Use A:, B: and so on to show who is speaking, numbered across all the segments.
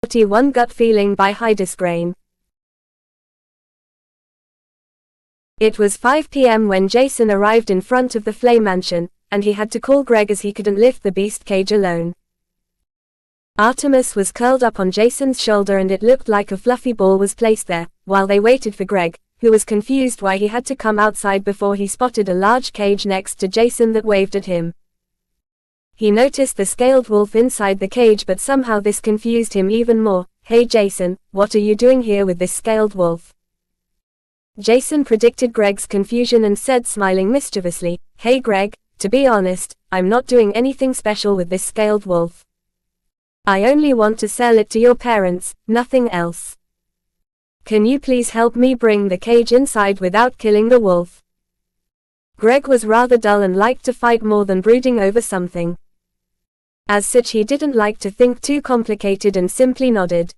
A: 41 Gut Feeling by Heidesgrain. It was 5 p.m. when Jason arrived in front of the Flay mansion, and he had to call Greg as he couldn't lift the beast cage alone. Artemis was curled up on Jason's shoulder and it looked like a fluffy ball was placed there, while they waited for Greg, who was confused why he had to come outside before he spotted a large cage next to Jason that waved at him. He noticed the scaled wolf inside the cage, but somehow this confused him even more. "Hey Jason, what are you doing here with this scaled wolf?" Jason predicted Greg's confusion and said, smiling mischievously, "Hey Greg, to be honest, I'm not doing anything special with this scaled wolf. I only want to sell it to your parents, nothing else. Can you please help me bring the cage inside without killing the wolf?" Greg was rather dull and liked to fight more than brooding over something. As such, he didn't like to think too complicated and simply nodded.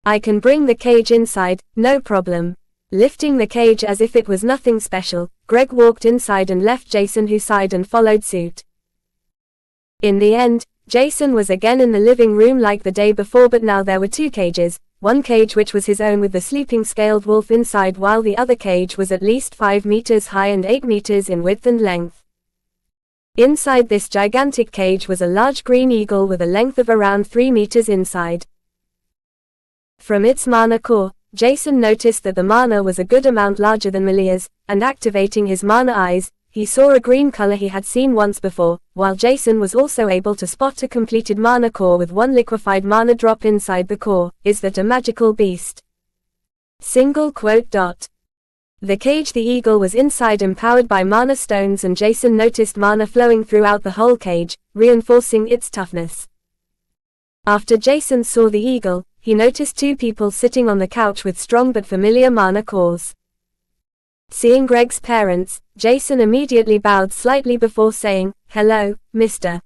A: "I can bring the cage inside, no problem." Lifting the cage as if it was nothing special, Greg walked inside and left Jason, who sighed and followed suit. In the end, Jason was again in the living room like the day before, but now there were two cages, one cage which was his own with the sleeping scaled wolf inside, while the other cage was at least 5 meters high and 8 meters in width and length. Inside this gigantic cage was a large green eagle with a length of around 3 meters inside. From its mana core, Jason noticed that the mana was a good amount larger than Malia's, and activating his mana eyes, he saw a green color he had seen once before, while Jason was also able to spot a completed mana core with 1 liquefied mana drop inside the core. "Is that a magical beast?" The cage the eagle was inside empowered by mana stones, and Jason noticed mana flowing throughout the whole cage, reinforcing its toughness. After Jason saw the eagle, he noticed 2 people sitting on the couch with strong but familiar mana cores. Seeing Greg's parents, Jason immediately bowed slightly before saying, "Hello, Mr.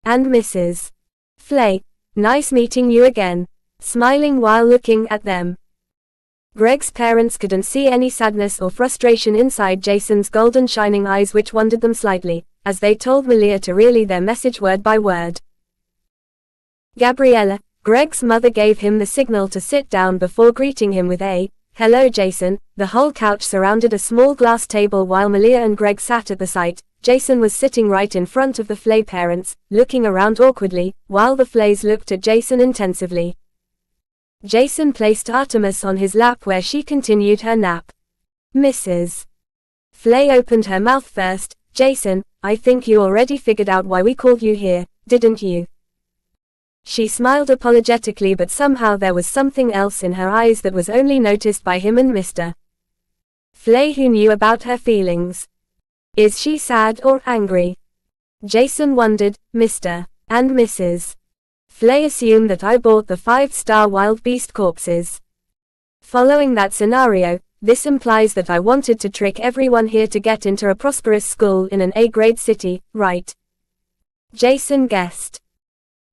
A: and Mrs. Flay. Nice meeting you again," smiling while looking at them. Greg's parents couldn't see any sadness or frustration inside Jason's golden shining eyes, which wondered them slightly, as they told Malia to relay their message word by word. Gabriella, Greg's mother, gave him the signal to sit down before greeting him with a "Hello Jason." The whole couch surrounded a small glass table while Malia and Greg sat at the site. Jason was sitting right in front of the Flay parents, looking around awkwardly, while the Flays looked at Jason intensively. Jason placed Artemis on his lap where she continued her nap. Mrs. Flay opened her mouth first. "Jason, I think you already figured out why we called you here, didn't you?" She smiled apologetically, but somehow there was something else in her eyes that was only noticed by him and Mr. Flay, who knew about her feelings. "Is she sad or angry?" Jason wondered. Mr. and Mrs. Flay assumed that I bought the 5-star wild beast corpses. Following that scenario, this implies that I wanted to trick everyone here to get into a prosperous school in an A-grade city, right? Jason guessed.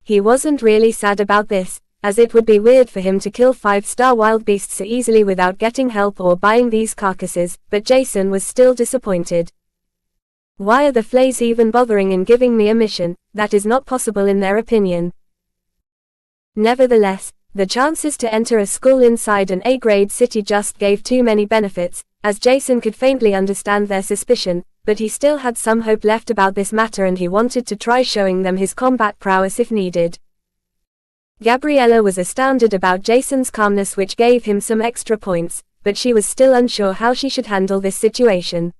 A: He wasn't really sad about this, as it would be weird for him to kill 5-star wild beasts so easily without getting help or buying these carcasses, but Jason was still disappointed. Why are the Flays even bothering in giving me a mission? That is not possible in their opinion. Nevertheless, the chances to enter a school inside an A-grade city just gave too many benefits, as Jason could faintly understand their suspicion, but he still had some hope left about this matter, and he wanted to try showing them his combat prowess if needed. Gabriella was astounded about Jason's calmness, which gave him some extra points, but she was still unsure how she should handle this situation.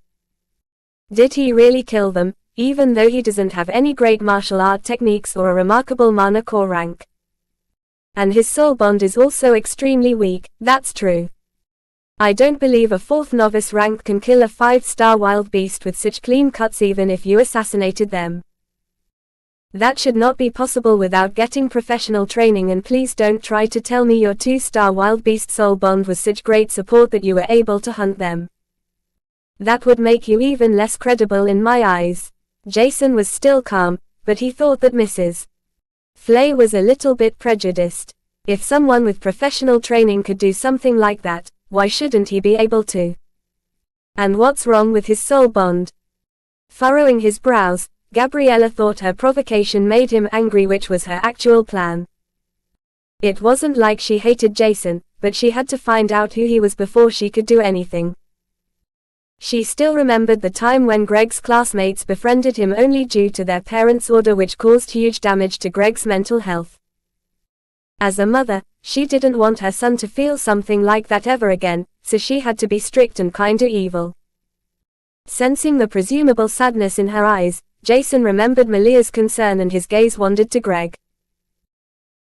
A: Did he really kill them, even though he doesn't have any great martial art techniques or a remarkable mana core rank? And his soul bond is also extremely weak. That's true. I don't believe a 4th novice rank can kill a 5-star wild beast with such clean cuts even if you assassinated them. That should not be possible without getting professional training, and please don't try to tell me your 2-star wild beast soul bond was such great support that you were able to hunt them. That would make you even less credible in my eyes. Jason was still calm, but he thought that Mrs. Flay was a little bit prejudiced. If someone with professional training could do something like that, why shouldn't he be able to? And what's wrong with his soul bond? Furrowing his brows, Gabriella thought her provocation made him angry, which was her actual plan. It wasn't like she hated Jason, but she had to find out who he was before she could do anything. She still remembered the time when Greg's classmates befriended him only due to their parents' order, which caused huge damage to Greg's mental health. As a mother, she didn't want her son to feel something like that ever again, so she had to be strict and kinda evil. Sensing the presumable sadness in her eyes, Jason remembered Malia's concern and his gaze wandered to Greg.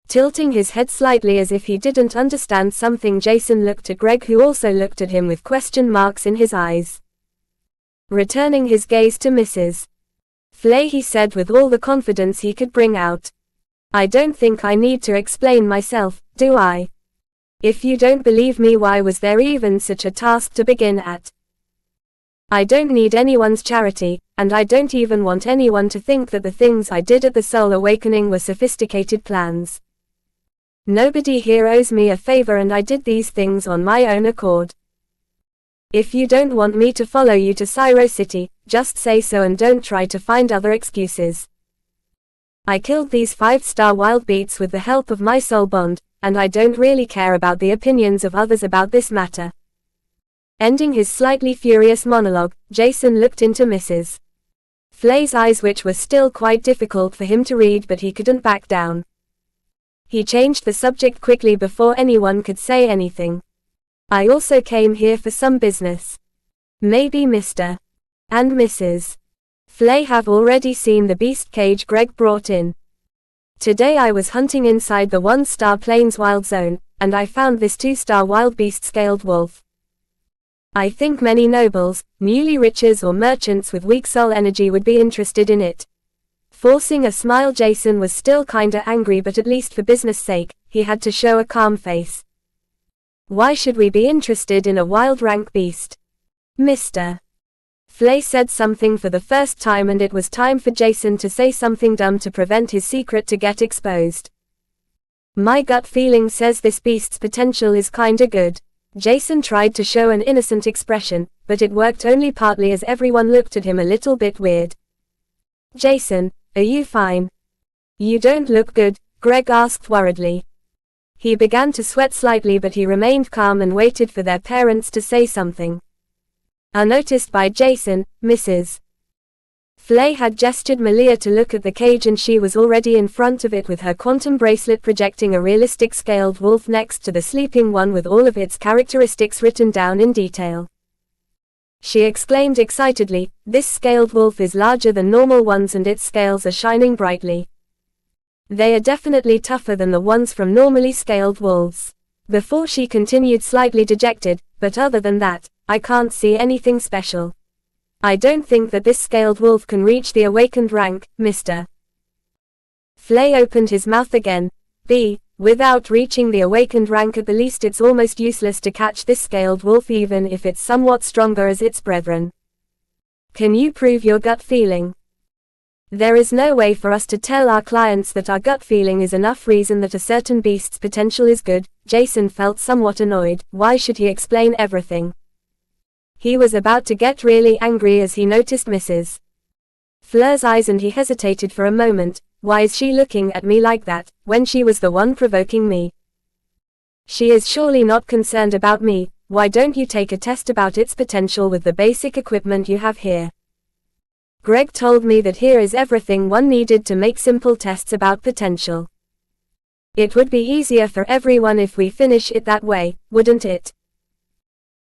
A: Tilting his head slightly as if he didn't understand something, Jason looked at Greg, who also looked at him with question marks in his eyes. Returning his gaze to Mrs. Flay, he said with all the confidence he could bring out, "I don't think I need to explain myself, do I? If you don't believe me, why was there even such a task to begin at? I don't need anyone's charity, and I don't even want anyone to think that the things I did at the Soul Awakening were sophisticated plans. Nobody here owes me a favor, and I did these things on my own accord. If you don't want me to follow you to Syro City, just say so and don't try to find other excuses. I killed these 5-star wild beasts with the help of my soul bond, and I don't really care about the opinions of others about this matter." Ending his slightly furious monologue, Jason looked into Mrs. Flay's eyes, which were still quite difficult for him to read, but he couldn't back down. He changed the subject quickly before anyone could say anything. "I also came here for some business. Maybe Mr. and Mrs. Flay have already seen the beast cage Greg brought in. Today I was hunting inside the 1-star Plains Wild Zone, and I found this 2-star wild beast scaled wolf. I think many nobles, newly riches or merchants with weak soul energy would be interested in it." Forcing a smile, Jason was still kinda angry, but at least for business sake, he had to show a calm face. "Why should we be interested in a wild rank beast?" Mr. Flay said something for the first time, and it was time for Jason to say something dumb to prevent his secret to get exposed. "My gut feeling says this beast's potential is kinda good." Jason tried to show an innocent expression, but it worked only partly as everyone looked at him a little bit weird. "Jason, are you fine? You don't look good," Greg asked worriedly. He began to sweat slightly, but he remained calm and waited for their parents to say something. Unnoticed by Jason, Mrs. Flay had gestured Malia to look at the cage, and she was already in front of it with her quantum bracelet projecting a realistic scaled wolf next to the sleeping one with all of its characteristics written down in detail. She exclaimed excitedly, "This scaled wolf is larger than normal ones and its scales are shining brightly. They are definitely tougher than the ones from normally scaled wolves." Before she continued, slightly dejected, "But other than that, I can't see anything special. I don't think that this scaled wolf can reach the awakened rank, Mr. Flay opened his mouth again. Without reaching the awakened rank, at the least it's almost useless to catch this scaled wolf, even if it's somewhat stronger as its brethren. Can you prove your gut feeling?" "There is no way for us to tell our clients that our gut feeling is enough reason that a certain beast's potential is good." Jason felt somewhat annoyed. Why should he explain everything? He was about to get really angry as he noticed Mrs. Fleur's eyes, and he hesitated for a moment. Why is she looking at me like that, when she was the one provoking me? She is surely not concerned about me. Why don't you take a test about its potential with the basic equipment you have here? Greg told me that here is everything one needed to make simple tests about potential. It would be easier for everyone if we finish it that way, wouldn't it?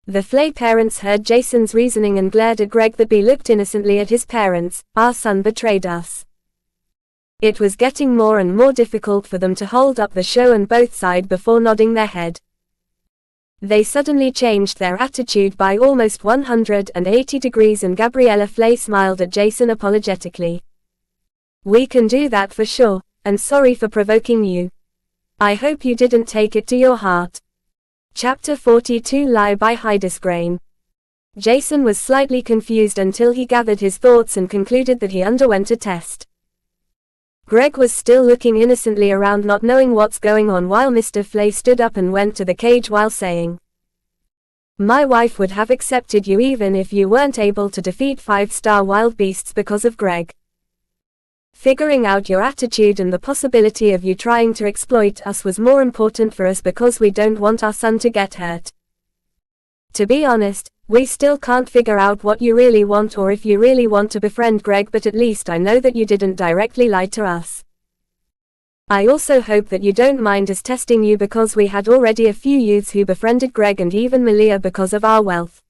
A: The Flay parents heard Jason's reasoning and glared at Greg. That looked innocently at his parents. "Our son betrayed us." It was getting more and more difficult for them to hold up the show on both sides before nodding their head. They suddenly changed their attitude by almost 180 degrees, and Gabriella Flay smiled at Jason apologetically. "We can do that for sure, and sorry for provoking you. I hope you didn't take it to your heart." Chapter 42 Lie by Hydesgrain. Jason was slightly confused until he gathered his thoughts and concluded that he underwent a test. Greg was still looking innocently around, not knowing what's going on, while Mr. Flay stood up and went to the cage while saying, "My wife would have accepted you even if you weren't able to defeat 5-star wild beasts because of Greg. Figuring out your attitude and the possibility of you trying to exploit us was more important for us because we don't want our son to get hurt. To be honest, we still can't figure out what you really want or if you really want to befriend Greg, but at least I know that you didn't directly lie to us. I also hope that you don't mind us testing you because we had already a few youths who befriended Greg and even Malia because of our wealth.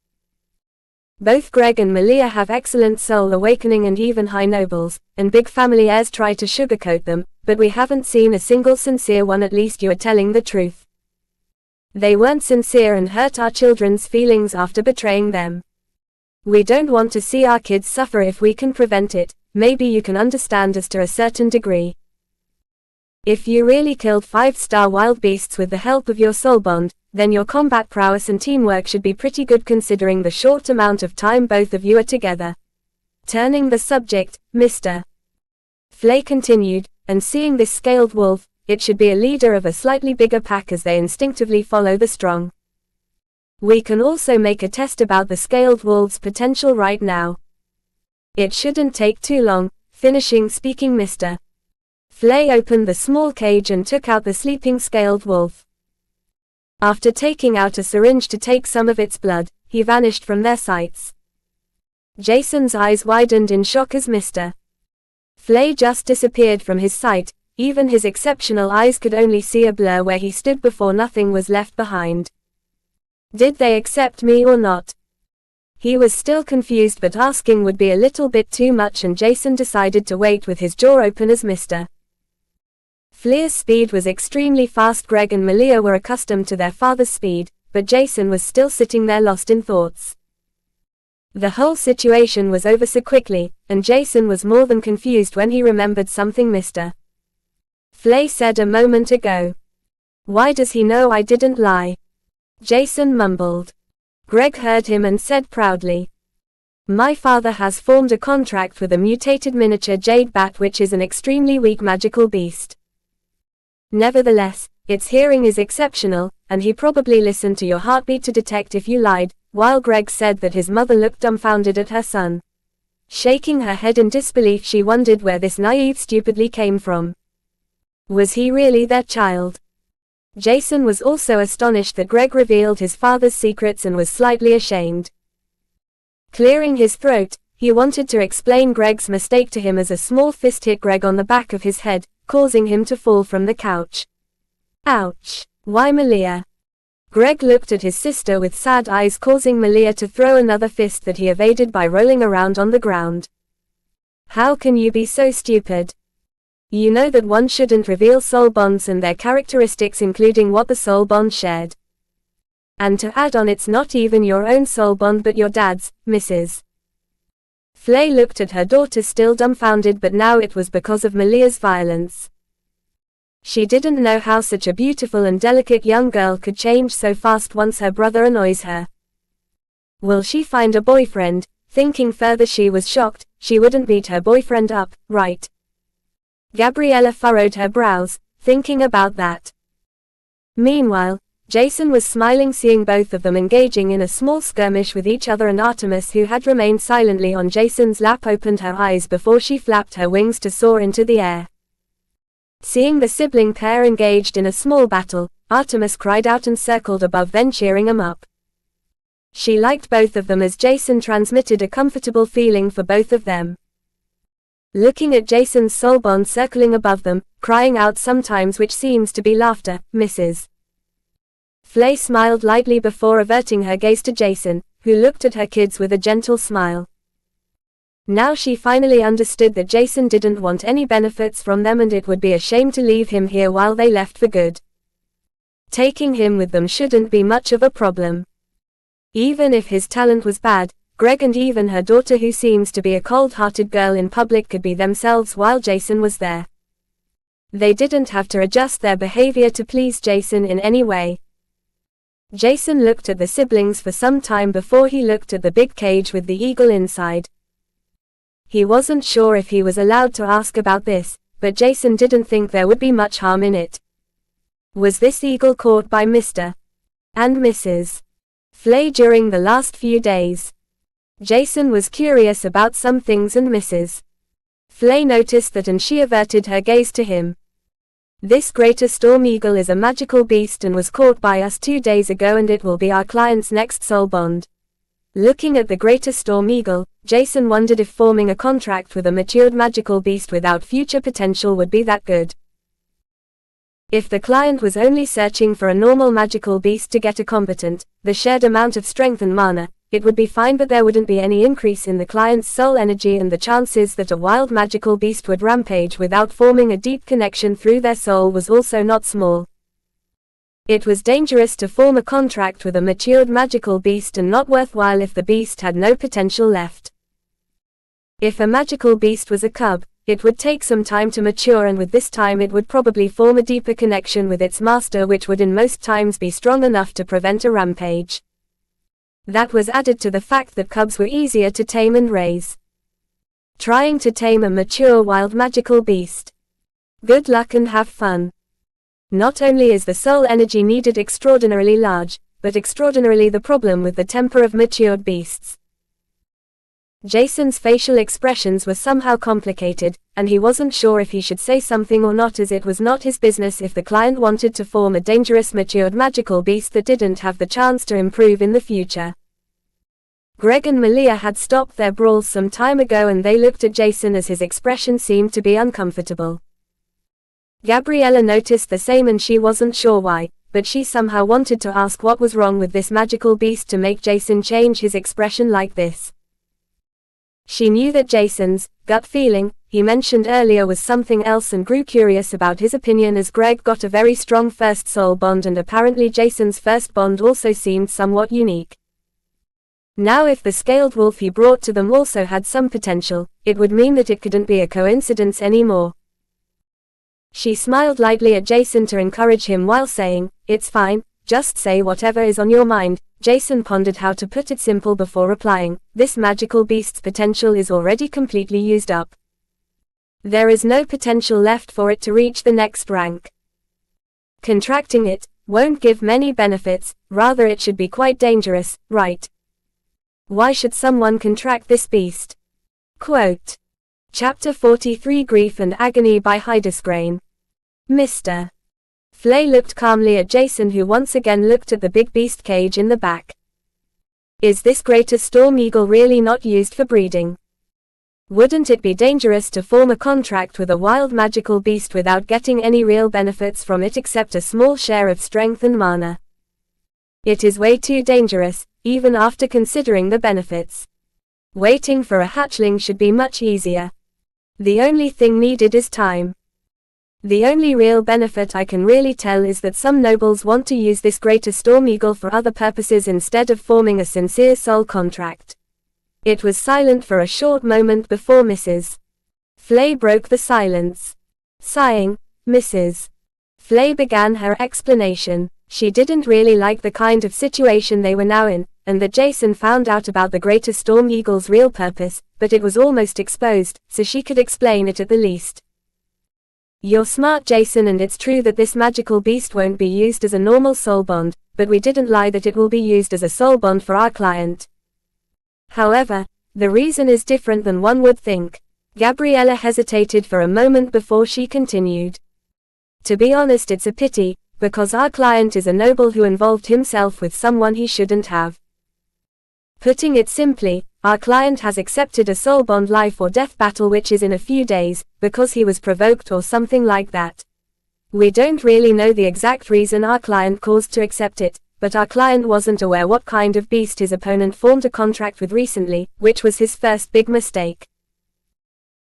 A: Both Greg and Malia have excellent soul awakening and even high nobles, and big family heirs try to sugarcoat them, but we haven't seen a single sincere one. At least you are telling the truth. They weren't sincere and hurt our children's feelings after betraying them. We don't want to see our kids suffer if we can prevent it. Maybe you can understand us to a certain degree. If you really killed 5-star wild beasts with the help of your soul bond, then your combat prowess and teamwork should be pretty good considering the short amount of time both of you are together. Turning the subject, Mr. Flay continued, and seeing this scaled wolf, it should be a leader of a slightly bigger pack as they instinctively follow the strong. We can also make a test about the scaled wolf's potential right now. It shouldn't take too long. Finishing speaking, Mr. Flay opened the small cage and took out the sleeping scaled wolf. After taking out a syringe to take some of its blood, he vanished from their sights. Jason's eyes widened in shock as Mr. Flay just disappeared from his sight. Even his exceptional eyes could only see a blur where he stood before nothing was left behind. Did they accept me or not? He was still confused, but asking would be a little bit too much, and Jason decided to wait with his jaw open as Mr. Flay's speed was extremely fast. Greg and Malia were accustomed to their father's speed, but Jason was still sitting there lost in thoughts. The whole situation was over so quickly, and Jason was more than confused when he remembered something Mr. Flay said a moment ago. Why does he know I didn't lie? Jason mumbled. Greg heard him and said proudly. My father has formed a contract with a mutated miniature jade bat, which is an extremely weak magical beast. Nevertheless, its hearing is exceptional, and he probably listened to your heartbeat to detect if you lied. While Greg said that, his mother looked dumbfounded at her son. Shaking her head in disbelief, she wondered where this naive stupidity came from. Was he really their child? Jason was also astonished that Greg revealed his father's secrets and was slightly ashamed. Clearing his throat, he wanted to explain Greg's mistake to him as a small fist hit Greg on the back of his head, causing him to fall from the couch. Ouch! Why, Malia? Greg looked at his sister with sad eyes, causing Malia to throw another fist that he evaded by rolling around on the ground. How can you be so stupid? You know that one shouldn't reveal soul bonds and their characteristics, including what the soul bond shared. And to add on, it's not even your own soul bond but your dad's, Mrs. Flay looked at her daughter, still dumbfounded, but now it was because of Malia's violence. She didn't know how such a beautiful and delicate young girl could change so fast once her brother annoys her. Will she find a boyfriend? Thinking further, she was shocked. She wouldn't beat her boyfriend up, right? Gabriella furrowed her brows, thinking about that. Meanwhile, Jason was smiling, seeing both of them engaging in a small skirmish with each other, and Artemis, who had remained silently on Jason's lap, opened her eyes before she flapped her wings to soar into the air. Seeing the sibling pair engaged in a small battle, Artemis cried out and circled above, then cheering them up. She liked both of them as Jason transmitted a comfortable feeling for both of them. Looking at Jason's soul bond circling above them, crying out sometimes, which seems to be laughter, Mrs. Flay smiled lightly before averting her gaze to Jason, who looked at her kids with a gentle smile. Now she finally understood that Jason didn't want any benefits from them, and it would be a shame to leave him here while they left for good. Taking him with them shouldn't be much of a problem. Even if his talent was bad, Greg and even her daughter, who seems to be a cold-hearted girl in public, could be themselves while Jason was there. They didn't have to adjust their behavior to please Jason in any way. Jason looked at the siblings for some time before he looked at the big cage with the eagle inside. He wasn't sure if he was allowed to ask about this, but Jason didn't think there would be much harm in it. Was this eagle caught by Mr. and Mrs. Flay during the last few days? Jason was curious about some things, and Mrs. Flay noticed that and she averted her gaze to him. This greater storm eagle is a magical beast and was caught by us 2 days ago, and it will be our client's next soul bond. Looking at the greater storm eagle, Jason wondered if forming a contract with a matured magical beast without future potential would be that good. If the client was only searching for a normal magical beast to get a competent, the shared amount of strength and mana, it would be fine, but there wouldn't be any increase in the client's soul energy, and the chances that a wild magical beast would rampage without forming a deep connection through their soul was also not small. It was dangerous to form a contract with a matured magical beast and not worthwhile if the beast had no potential left. If a magical beast was a cub, it would take some time to mature, and with this time it would probably form a deeper connection with its master, which would in most times be strong enough to prevent a rampage. That was added to the fact that cubs were easier to tame and raise. Trying to tame a mature wild magical beast. Good luck and have fun. Not only is the soul energy needed extraordinarily large, but extraordinarily the problem with the temper of matured beasts. Jason's facial expressions were somehow complicated, and he wasn't sure if he should say something or not, as it was not his business if the client wanted to form a dangerous matured magical beast that didn't have the chance to improve in the future. Greg and Malia had stopped their brawls some time ago, and they looked at Jason as his expression seemed to be uncomfortable. Gabriella noticed the same, and she wasn't sure why, but she somehow wanted to ask what was wrong with this magical beast to make Jason change his expression like this. She knew that Jason's gut feeling he mentioned earlier was something else, and grew curious about his opinion as Greg got a very strong first soul bond, and apparently Jason's first bond also seemed somewhat unique. Now if the scaled wolf he brought to them also had some potential, it would mean that it couldn't be a coincidence anymore. She smiled lightly at Jason to encourage him while saying, "It's fine, just say whatever is on your mind." Jason pondered how to put it simple before replying, "This magical beast's potential is already completely used up. There is no potential left for it to reach the next rank. Contracting it won't give many benefits, rather it should be quite dangerous, right? Why should someone contract this beast?" Quote. Chapter 43 Grief and Agony by Hydesgrain. Mr. Flay looked calmly at Jason, who once again looked at the big beast cage in the back. "Is this greater storm eagle really not used for breeding? Wouldn't it be dangerous to form a contract with a wild magical beast without getting any real benefits from it except a small share of strength and mana? It is way too dangerous, even after considering the benefits. Waiting for a hatchling should be much easier. The only thing needed is time. The only real benefit I can really tell is that some nobles want to use this greater storm eagle for other purposes instead of forming a sincere soul contract." It was silent for a short moment before Mrs. Flay broke the silence. Sighing, Mrs. Flay began her explanation. She didn't really like the kind of situation they were now in, and that Jason found out about the greater storm eagle's real purpose, but it was almost exposed, so she could explain it at the least. "You're smart, Jason, and it's true that this magical beast won't be used as a normal soul bond, but we didn't lie that it will be used as a soul bond for our client. However, the reason is different than one would think." Gabriella hesitated for a moment before she continued. "To be honest, it's a pity, because our client is a noble who involved himself with someone he shouldn't have. Putting it simply, our client has accepted a soul bond life or death battle which is in a few days, because he was provoked or something like that. We don't really know the exact reason our client caused to accept it, but our client wasn't aware what kind of beast his opponent formed a contract with recently, which was his first big mistake.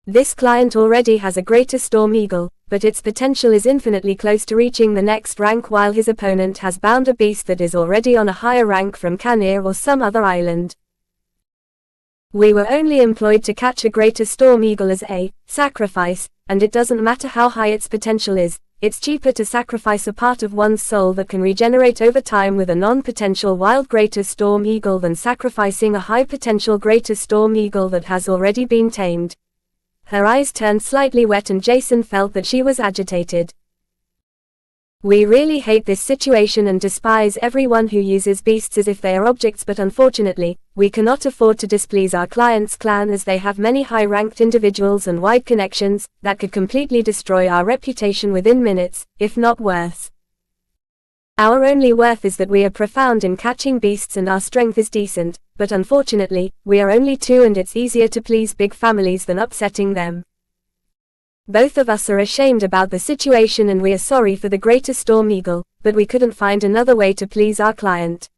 A: This client already has a greater storm eagle, but its potential is infinitely close to reaching the next rank, while his opponent has bound a beast that is already on a higher rank from Canir or some other island. We were only employed to catch a greater storm eagle as a sacrifice, and it doesn't matter how high its potential is, it's cheaper to sacrifice a part of one's soul that can regenerate over time with a non-potential wild greater storm eagle than sacrificing a high-potential greater storm eagle that has already been tamed." Her eyes turned slightly wet and Jason felt that she was agitated. We really hate this situation and despise everyone who uses beasts as if they are objects, but unfortunately, we cannot afford to displease our client's clan as they have many high-ranked individuals and wide connections that could completely destroy our reputation within minutes, if not worse. Our only worth is that we are profound in catching beasts and our strength is decent, but unfortunately, we are only two and it's easier to please big families than upsetting them. Both of us are ashamed about the situation and we are sorry for the Greater Storm Eagle, but we couldn't find another way to please our client.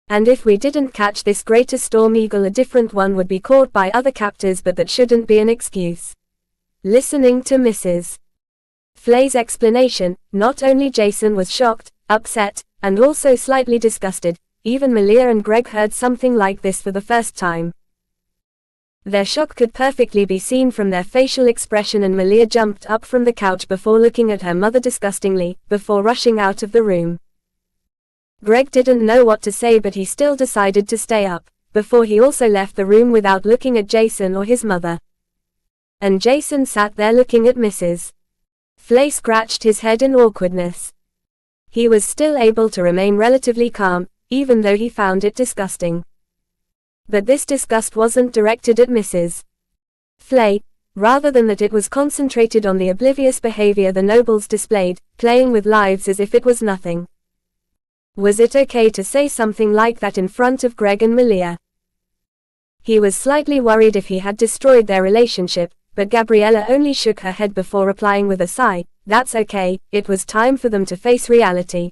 A: And if we didn't catch this Greater Storm Eagle, a different one would be caught by other captors, but that shouldn't be an excuse. Listening to Mrs. Flay's explanation, not only Jason was shocked, upset, and also slightly disgusted, even Malia and Greg heard something like this for the first time. Their shock could perfectly be seen from their facial expression, and Malia jumped up from the couch before looking at her mother disgustingly, before rushing out of the room. Greg didn't know what to say, but he still decided to stay up, before he also left the room without looking at Jason or his mother. And Jason sat there looking at Mrs. Flay, scratched his head in awkwardness. He was still able to remain relatively calm, even though he found it disgusting. But this disgust wasn't directed at Mrs. Flay, rather than that it was concentrated on the oblivious behavior the nobles displayed, playing with lives as if it was nothing. Was it okay to say something like that in front of Greg and Malia? He was slightly worried if he had destroyed their relationship, but Gabriella only shook her head before replying with a sigh, "That's okay, it was time for them to face reality.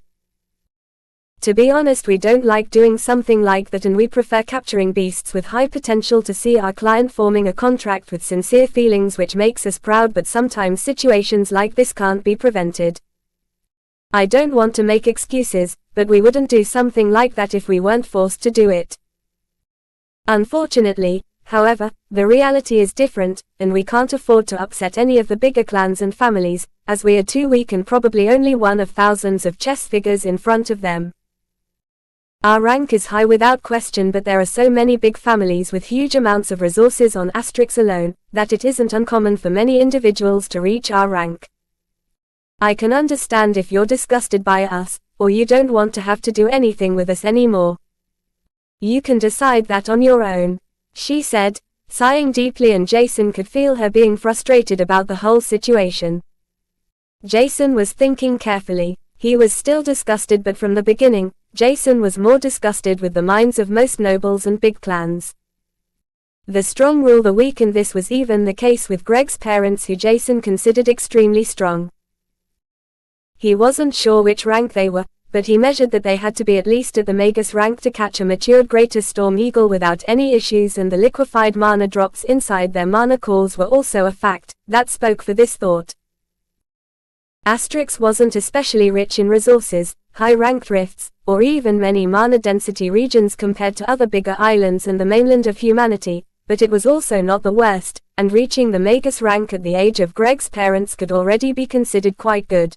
A: To be honest, we don't like doing something like that and we prefer capturing beasts with high potential to see our client forming a contract with sincere feelings, which makes us proud, but sometimes situations like this can't be prevented. I don't want to make excuses, but we wouldn't do something like that if we weren't forced to do it. Unfortunately, however, the reality is different, and we can't afford to upset any of the bigger clans and families, as we are too weak and probably only one of thousands of chess figures in front of them. Our rank is high without question, but there are so many big families with huge amounts of resources on Asterix alone, that it isn't uncommon for many individuals to reach our rank. I can understand if you're disgusted by us, or you don't want to have to do anything with us anymore. You can decide that on your own," she said, sighing deeply, and Jason could feel her being frustrated about the whole situation. Jason was thinking carefully. He was still disgusted, but from the beginning, Jason was more disgusted with the minds of most nobles and big clans. The strong rule the weak, and this was even the case with Greg's parents, who Jason considered extremely strong. He wasn't sure which rank they were, but he measured that they had to be at least at the Magus rank to catch a matured Greater Storm Eagle without any issues, and the liquefied mana drops inside their mana cores were also a fact that spoke for this thought. Asterix wasn't especially rich in resources, high-ranked rifts, or even many mana-density regions compared to other bigger islands and the mainland of humanity, but it was also not the worst, and reaching the Magus rank at the age of Greg's parents could already be considered quite good.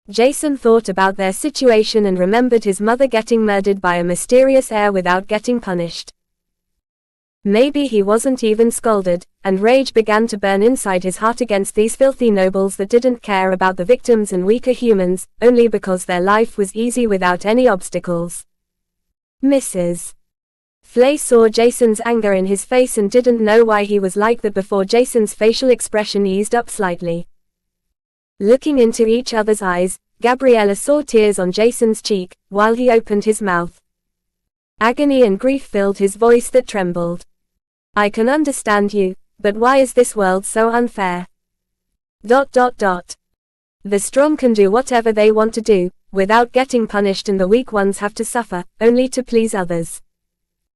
A: Jason thought about their situation and remembered his mother getting murdered by a mysterious heir without getting punished. Maybe he wasn't even scolded, and rage began to burn inside his heart against these filthy nobles that didn't care about the victims and weaker humans, only because their life was easy without any obstacles. Mrs. Flay saw Jason's anger in his face and didn't know why he was like that before Jason's facial expression eased up slightly. Looking into each other's eyes, Gabriella saw tears on Jason's cheek, while he opened his mouth. Agony and grief filled his voice that trembled. "I can understand you, but why is this world so unfair? ... The strong can do whatever they want to do, without getting punished, and the weak ones have to suffer, only to please others.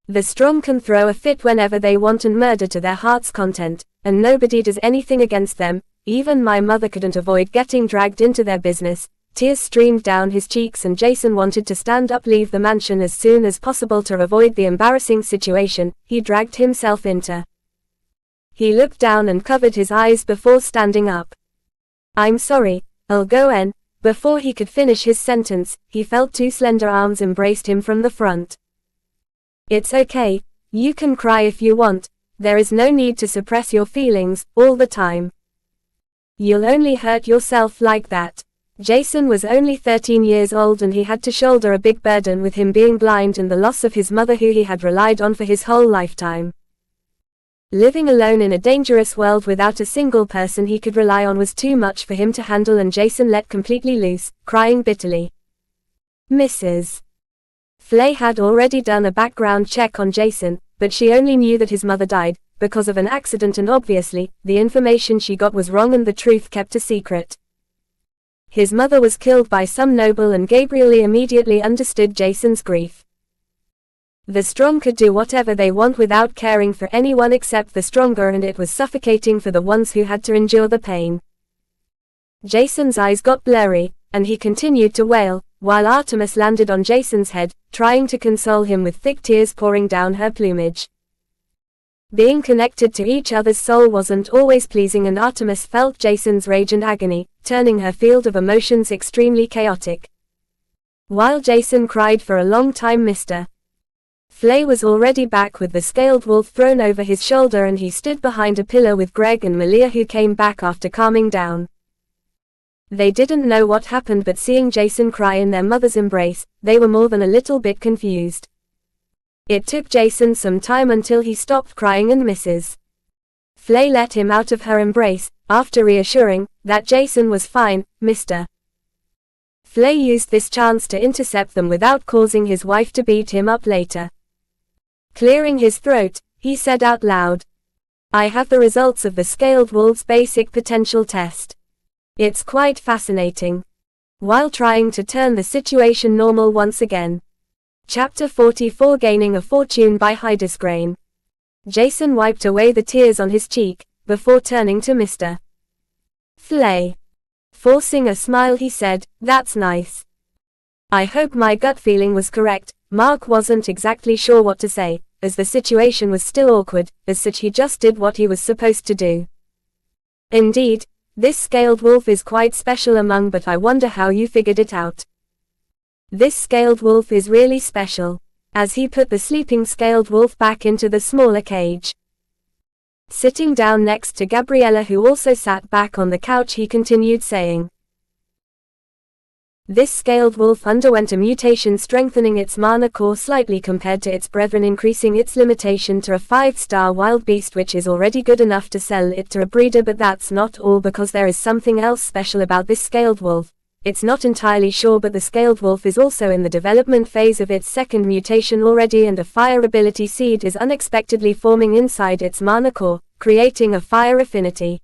A: The strong can throw a fit whenever they want and murder to their heart's content, and nobody does anything against them. Even my mother couldn't avoid getting dragged into their business." Tears streamed down his cheeks, and Jason wanted to stand up, leave the mansion as soon as possible to avoid the embarrassing situation he dragged himself into. He looked down and covered his eyes before standing up. "I'm sorry, I'll go in." Before he could finish his sentence, he felt two slender arms embraced him from the front. "It's okay, you can cry if you want, there is no need to suppress your feelings all the time. You'll only hurt yourself like that." Jason was only 13 years old and he had to shoulder a big burden with him being blind and the loss of his mother who he had relied on for his whole lifetime. Living alone in a dangerous world without a single person he could rely on was too much for him to handle, and Jason let completely loose, crying bitterly. Mrs. Flay had already done a background check on Jason, but she only knew that his mother died because of an accident, and obviously, the information she got was wrong and the truth kept a secret. His mother was killed by some noble, and Gabrielle immediately understood Jason's grief. The strong could do whatever they want without caring for anyone except the stronger, and it was suffocating for the ones who had to endure the pain. Jason's eyes got blurry, and he continued to wail, while Artemis landed on Jason's head, trying to console him with thick tears pouring down her plumage. Being connected to each other's soul wasn't always pleasing, and Artemis felt Jason's rage and agony, turning her field of emotions extremely chaotic. While Jason cried for a long time, Mr. Flay was already back with the scaled wolf thrown over his shoulder, and he stood behind a pillar with Greg and Malia, who came back after calming down. They didn't know what happened, but seeing Jason cry in their mother's embrace, they were more than a little bit confused. It took Jason some time until he stopped crying, and Mrs. Flay let him out of her embrace, after reassuring that Jason was fine. Mr. Flay used this chance to intercept them without causing his wife to beat him up later. Clearing his throat, he said out loud, "I have the results of the Scaled Wolf's basic potential test. It's quite fascinating." While trying to turn the situation normal once again. Chapter 44, Gaining a Fortune by Hydesgrain. Jason wiped away the tears on his cheek, before turning to Mr. Flay. Forcing a smile, he said, "That's nice. I hope my gut feeling was correct." Mark wasn't exactly sure what to say, as the situation was still awkward, as such he just did what he was supposed to do. "Indeed, this scaled wolf is quite special among, but I wonder how you figured it out." "This scaled wolf is really special," as he put the sleeping scaled wolf back into the smaller cage. Sitting down next to Gabriella, who also sat back on the couch, he continued saying, "This scaled wolf underwent a mutation strengthening its mana core slightly compared to its brethren, increasing its limitation to a 5-star wild beast, which is already good enough to sell it to a breeder. But that's not all, because there is something else special about this scaled wolf. It's not entirely sure, but the scaled wolf is also in the development phase of its second mutation already, and a fire ability seed is unexpectedly forming inside its mana core, creating a fire affinity.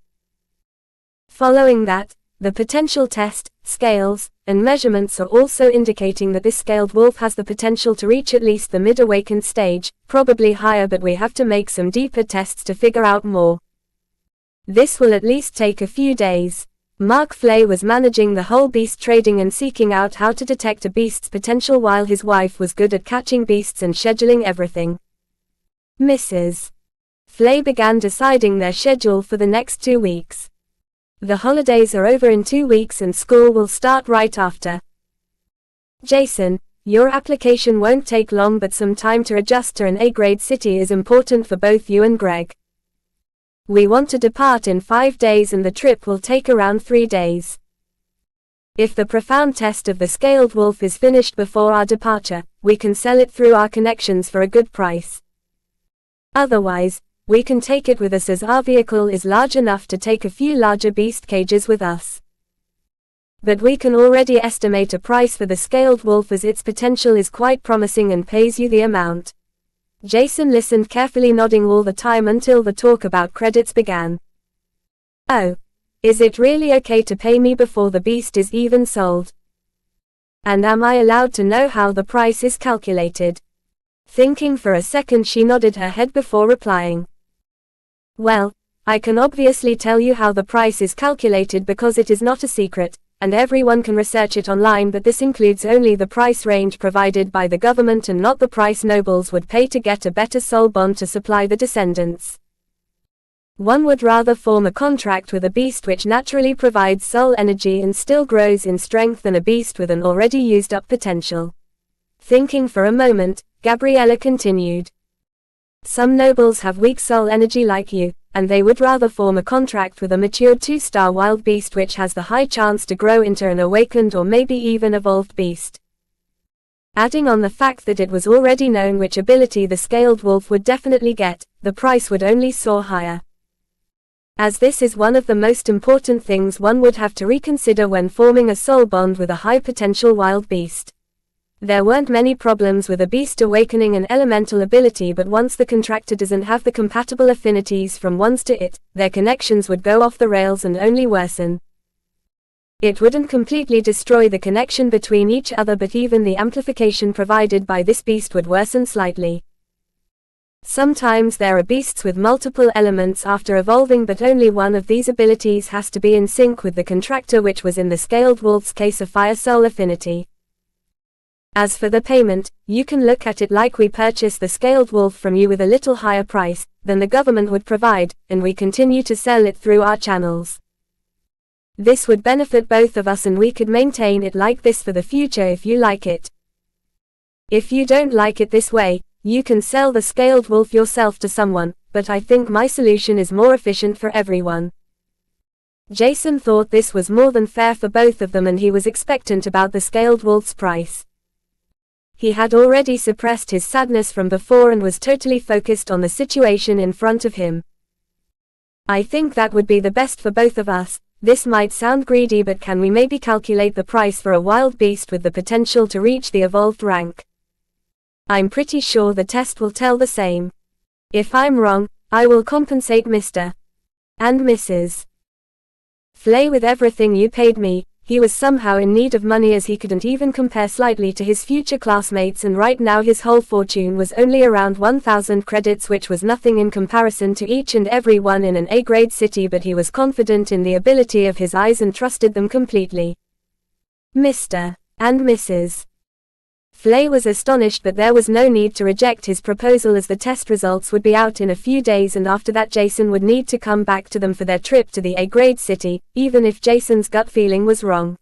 A: Following that, the potential test, scales, and measurements are also indicating that this scaled wolf has the potential to reach at least the mid-awakened stage, probably higher, but we have to make some deeper tests to figure out more. This will at least take a few days." Mark Flay was managing the whole beast trading and seeking out how to detect a beast's potential, while his wife was good at catching beasts and scheduling everything. Mrs. Flay began deciding their schedule for the next 2 weeks. The holidays are over in 2 weeks and school will start right after. "Jason, your application won't take long, but some time to adjust to an A-grade city is important for both you and Greg. We want to depart in 5 days and the trip will take around 3 days. If the profound test of the scaled wolf is finished before our departure, we can sell it through our connections for a good price. Otherwise, we can take it with us, as our vehicle is large enough to take a few larger beast cages with us. But we can already estimate a price for the scaled wolf, as its potential is quite promising and pays you the amount." Jason listened carefully, nodding all the time until the talk about credits began. "Oh, is it really okay to pay me before the beast is even sold? And am I allowed to know how the price is calculated?" Thinking for a second, she nodded her head before replying. "Well, I can obviously tell you how the price is calculated because it is not a secret, and everyone can research it online, but this includes only the price range provided by the government and not the price nobles would pay to get a better soul bond to supply the descendants. One would rather form a contract with a beast which naturally provides soul energy and still grows in strength than a beast with an already used up potential." Thinking for a moment, Gabriella continued. "Some nobles have weak soul energy like you, and they would rather form a contract with a matured 2-star wild beast which has the high chance to grow into an awakened or maybe even evolved beast. Adding on the fact that it was already known which ability the scaled wolf would definitely get, the price would only soar higher. As this is one of the most important things one would have to reconsider when forming a soul bond with a high-potential wild beast. There weren't many problems with a beast awakening an elemental ability, but once the contractor doesn't have the compatible affinities from ones to it, their connections would go off the rails and only worsen. It wouldn't completely destroy the connection between each other, but even the amplification provided by this beast would worsen slightly. Sometimes there are beasts with multiple elements after evolving, but only one of these abilities has to be in sync with the contractor, which was in the scaled wolf's case a fire soul affinity. As for the payment, you can look at it like we purchase the scaled wolf from you with a little higher price than the government would provide, and we continue to sell it through our channels. This would benefit both of us, and we could maintain it like this for the future if you like it. If you don't like it this way, you can sell the scaled wolf yourself to someone, but I think my solution is more efficient for everyone. Jason thought this was more than fair for both of them, and he was expectant about the scaled wolf's price. He had already suppressed his sadness from before and was totally focused on the situation in front of him. I think that would be the best for both of us. This might sound greedy, but can we maybe calculate the price for a wild beast with the potential to reach the evolved rank? I'm pretty sure the test will tell the same. If I'm wrong, I will compensate Mr. and Mrs. Flay with everything you paid me. He was somehow in need of money, as he couldn't even compare slightly to his future classmates, and right now his whole fortune was only around 1,000 credits, which was nothing in comparison to each and every one in an A-grade city, but he was confident in the ability of his eyes and trusted them completely. Mr. and Mrs. Flay was astonished, but there was no need to reject his proposal, as the test results would be out in a few days, and after that Jason would need to come back to them for their trip to the A-grade city, even if Jason's gut feeling was wrong.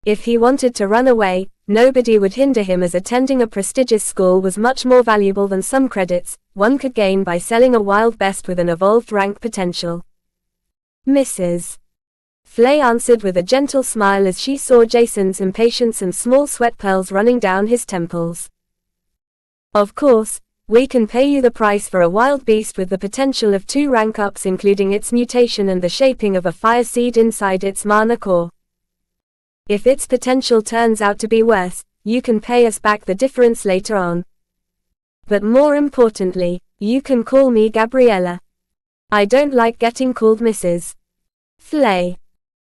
A: If he wanted to run away, nobody would hinder him, as attending a prestigious school was much more valuable than some credits one could gain by selling a wild beast with an evolved rank potential. Mrs. Flay answered with a gentle smile as she saw Jason's impatience and small sweat pearls running down his temples. Of course, we can pay you the price for a wild beast with the potential of 2 rank ups, including its mutation and the shaping of a fire seed inside its mana core. If its potential turns out to be worse, you can pay us back the difference later on. But more importantly, you can call me Gabriella. I don't like getting called Mrs. Flay.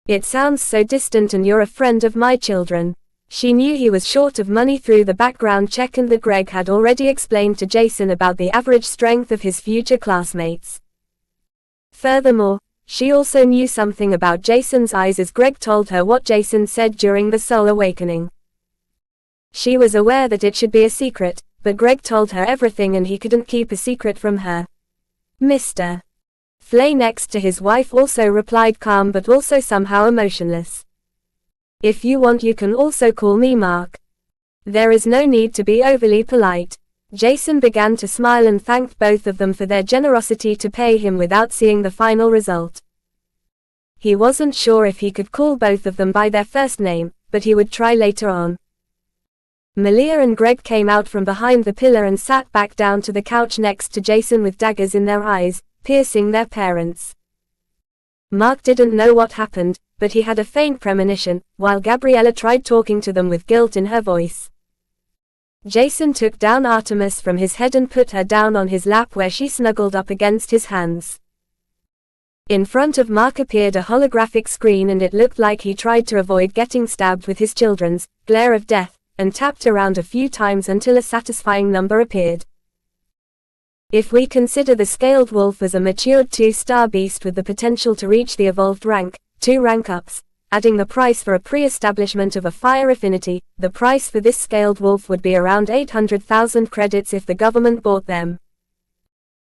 A: It sounds so distant, and you're a friend of my children. She knew he was short of money through the background check and that Greg had already explained to Jason about the average strength of his future classmates. Furthermore, she also knew something about Jason's eyes, as Greg told her what Jason said during the soul awakening. She was aware that it should be a secret, but Greg told her everything and he couldn't keep a secret from her. Mr. Flay next to his wife also replied, calm but also somehow emotionless. If you want, you can also call me Mark. There is no need to be overly polite. Jason began to smile and thanked both of them for their generosity to pay him without seeing the final result. He wasn't sure if he could call both of them by their first name, but he would try later on. Malia and Greg came out from behind the pillar and sat back down to the couch next to Jason with daggers in their eyes, piercing their parents. Mark didn't know what happened, but he had a faint premonition, while Gabriella tried talking to them with guilt in her voice. Jason took down Artemis from his head and put her down on his lap, where she snuggled up against his hands. In front of Mark appeared a holographic screen, and it looked like he tried to avoid getting stabbed with his children's glare of death, and tapped around a few times until a satisfying number appeared. If we consider the scaled wolf as a matured 2-star beast with the potential to reach the evolved rank, 2 rank ups, adding the price for a pre-establishment of a fire affinity, the price for this scaled wolf would be around 800,000 credits if the government bought them.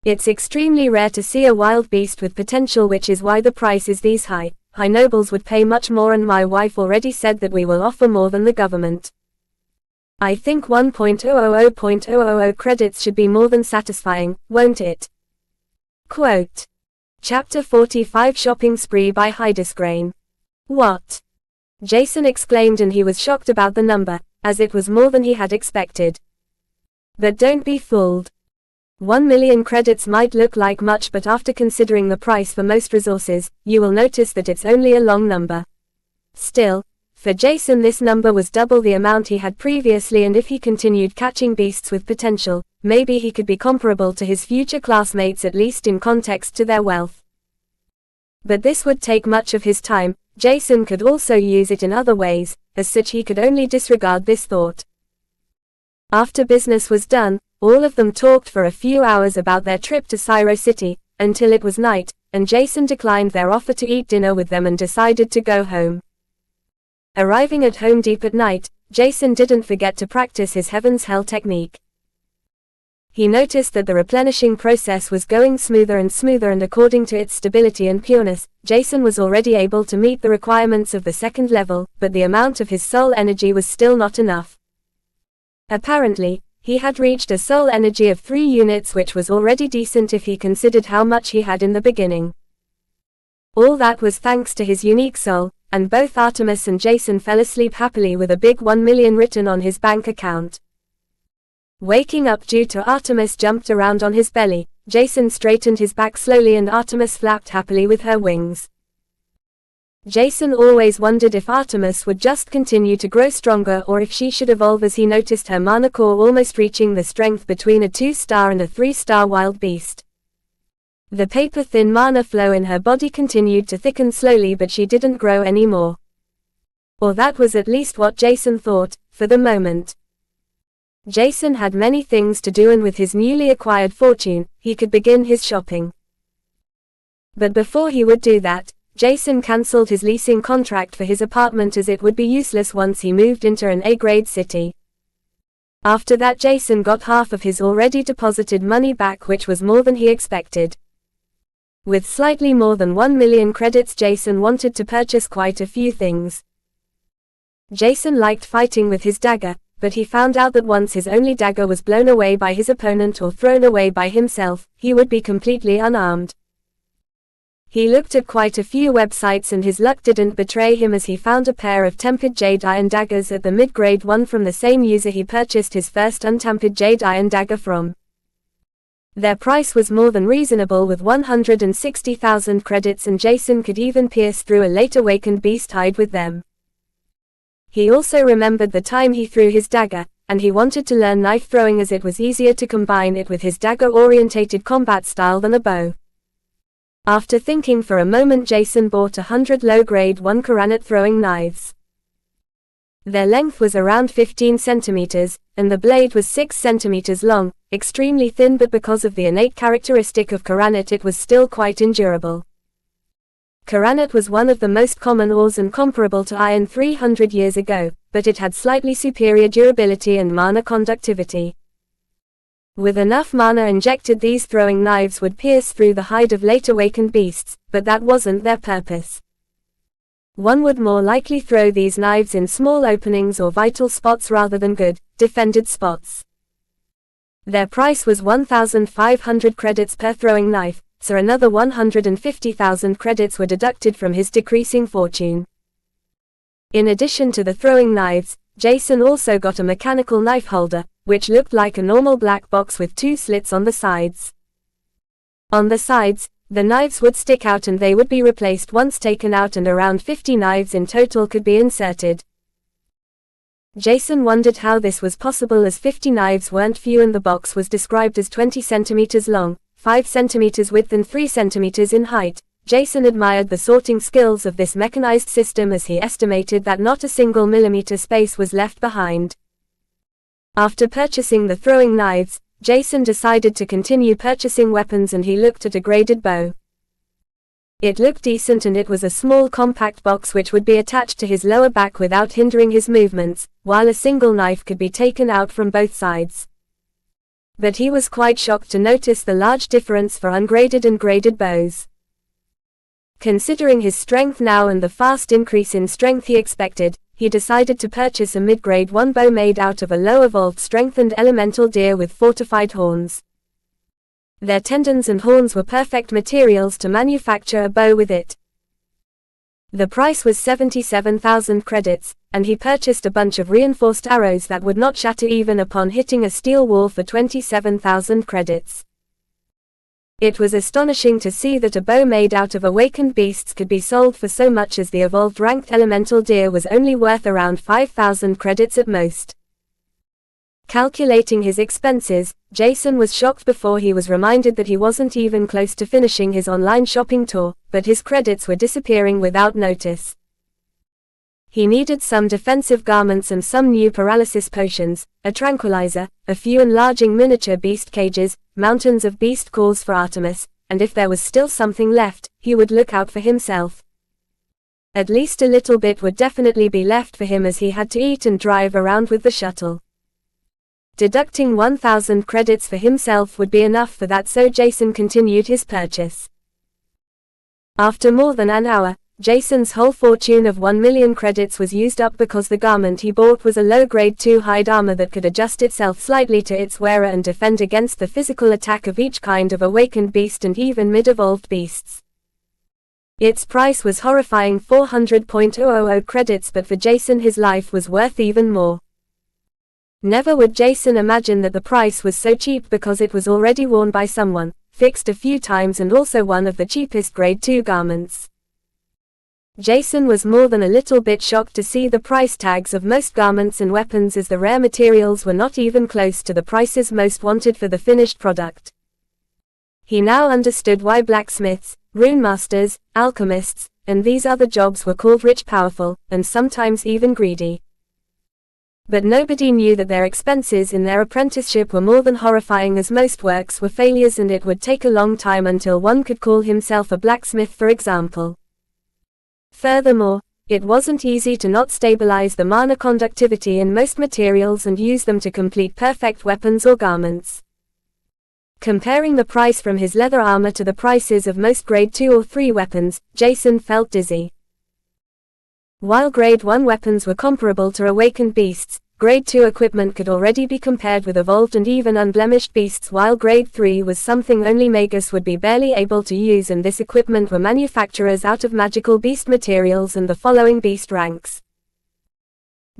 A: It's extremely rare to see a wild beast with potential, which is why the price is these high. High nobles would pay much more, and my wife already said that we will offer more than the government. I think 1.000.000 credits should be more than satisfying, won't it? Quote. Chapter 45 Shopping Spree by Heidesgrain. What? Jason exclaimed, and he was shocked about the number, as it was more than he had expected. But don't be fooled. 1 million credits might look like much, but after considering the price for most resources, you will notice that it's only a long number. Still, for Jason this number was double the amount he had previously, and if he continued catching beasts with potential, maybe he could be comparable to his future classmates, at least in context to their wealth. But this would take much of his time. Jason could also use it in other ways, as such he could only disregard this thought. After business was done, all of them talked for a few hours about their trip to Syro City, until it was night, and Jason declined their offer to eat dinner with them and decided to go home. Arriving at home deep at night, Jason didn't forget to practice his Heaven's Hell technique. He noticed that the replenishing process was going smoother and smoother, and according to its stability and pureness, Jason was already able to meet the requirements of the second level, but the amount of his soul energy was still not enough. Apparently, he had reached a soul energy of 3 units, which was already decent if he considered how much he had in the beginning. All that was thanks to his unique soul, and both Artemis and Jason fell asleep happily with a big 1 million written on his bank account. Waking up due to Artemis jumped around on his belly, Jason straightened his back slowly and Artemis flapped happily with her wings. Jason always wondered if Artemis would just continue to grow stronger or if she should evolve, as he noticed her mana core almost reaching the strength between a 2-star and a 3-star wild beast. The paper-thin mana flow in her body continued to thicken slowly, but she didn't grow anymore. Or that was at least what Jason thought, for the moment. Jason had many things to do, and with his newly acquired fortune, he could begin his shopping. But before he would do that, Jason cancelled his leasing contract for his apartment, as it would be useless once he moved into an A-grade city. After that, Jason got half of his already deposited money back, which was more than he expected. With slightly more than 1 million credits, Jason wanted to purchase quite a few things. Jason liked fighting with his dagger, but he found out that once his only dagger was blown away by his opponent or thrown away by himself, he would be completely unarmed. He looked at quite a few websites, and his luck didn't betray him, as he found a pair of tempered jade iron daggers at the mid-grade one from the same user he purchased his first untempered jade iron dagger from. Their price was more than reasonable, with 160,000 credits, and Jason could even pierce through a late awakened beast hide with them. He also remembered the time he threw his dagger, and he wanted to learn knife throwing, as it was easier to combine it with his dagger-orientated combat style than a bow. After thinking for a moment, Jason bought 100 low-grade 1 Karanet throwing knives. Their length was around 15 centimeters, and the blade was 6 centimeters long, extremely thin, but because of the innate characteristic of Karanet it was still quite endurable. Karanet was one of the most common ores and comparable to iron 300 years ago, but it had slightly superior durability and mana conductivity. With enough mana injected, these throwing knives would pierce through the hide of late awakened beasts, but that wasn't their purpose. One would more likely throw these knives in small openings or vital spots rather than good, defended spots. Their price was 1,500 credits per throwing knife, so another 150,000 credits were deducted from his decreasing fortune. In addition to the throwing knives, Jason also got a mechanical knife holder, which looked like a normal black box with 2 slits on the sides. On the sides, the knives would stick out and they would be replaced once taken out, and around 50 knives in total could be inserted. Jason wondered how this was possible, as 50 knives weren't few, and the box was described as 20 centimeters long, 5 centimeters width and 3 centimeters in height. Jason admired the sorting skills of this mechanized system, as he estimated that not a single millimeter space was left behind. After purchasing the throwing knives, Jason decided to continue purchasing weapons, and he looked at a graded bow. It looked decent, and it was a small compact box which would be attached to his lower back without hindering his movements, while a single knife could be taken out from both sides. But he was quite shocked to notice the large difference for ungraded and graded bows. Considering his strength now and the fast increase in strength he expected, he decided to purchase a mid-grade 1 bow made out of a low evolved strengthened elemental deer with fortified horns. Their tendons and horns were perfect materials to manufacture a bow with it. The price was 77,000 credits, and he purchased a bunch of reinforced arrows that would not shatter even upon hitting a steel wall for 27,000 credits. It was astonishing to see that a bow made out of awakened beasts could be sold for so much, as the evolved ranked elemental deer was only worth around 5,000 credits at most. Calculating his expenses, Jason was shocked before he was reminded that he wasn't even close to finishing his online shopping tour, but his credits were disappearing without notice. He needed some defensive garments and some new paralysis potions, a tranquilizer, a few enlarging miniature beast cages, mountains of beast cores for Artemis, and if there was still something left, he would look out for himself. At least a little bit would definitely be left for him, as he had to eat and drive around with the shuttle. Deducting 1,000 credits for himself would be enough for that, so Jason continued his purchase. After more than an hour, Jason's whole fortune of 1 million credits was used up, because the garment he bought was a low-grade 2 hide armor that could adjust itself slightly to its wearer and defend against the physical attack of each kind of awakened beast and even mid-evolved beasts. Its price was horrifying 400.000 credits, but for Jason his life was worth even more. Never would Jason imagine that the price was so cheap, because it was already worn by someone, fixed a few times, and also one of the cheapest grade 2 garments. Jason was more than a little bit shocked to see the price tags of most garments and weapons, as the rare materials were not even close to the prices most wanted for the finished product. He now understood why blacksmiths, rune masters, alchemists, and these other jobs were called rich, powerful, and sometimes even greedy. But nobody knew that their expenses in their apprenticeship were more than horrifying, as most works were failures and it would take a long time until one could call himself a blacksmith, for example. Furthermore, it wasn't easy to not stabilize the mana conductivity in most materials and use them to complete perfect weapons or garments. Comparing the price from his leather armor to the prices of most grade 2 or 3 weapons, Jason felt dizzy. While grade 1 weapons were comparable to awakened beasts, grade 2 equipment could already be compared with evolved and even unblemished beasts, while grade 3 was something only Magus would be barely able to use, and this equipment were manufacturers out of magical beast materials and the following beast ranks.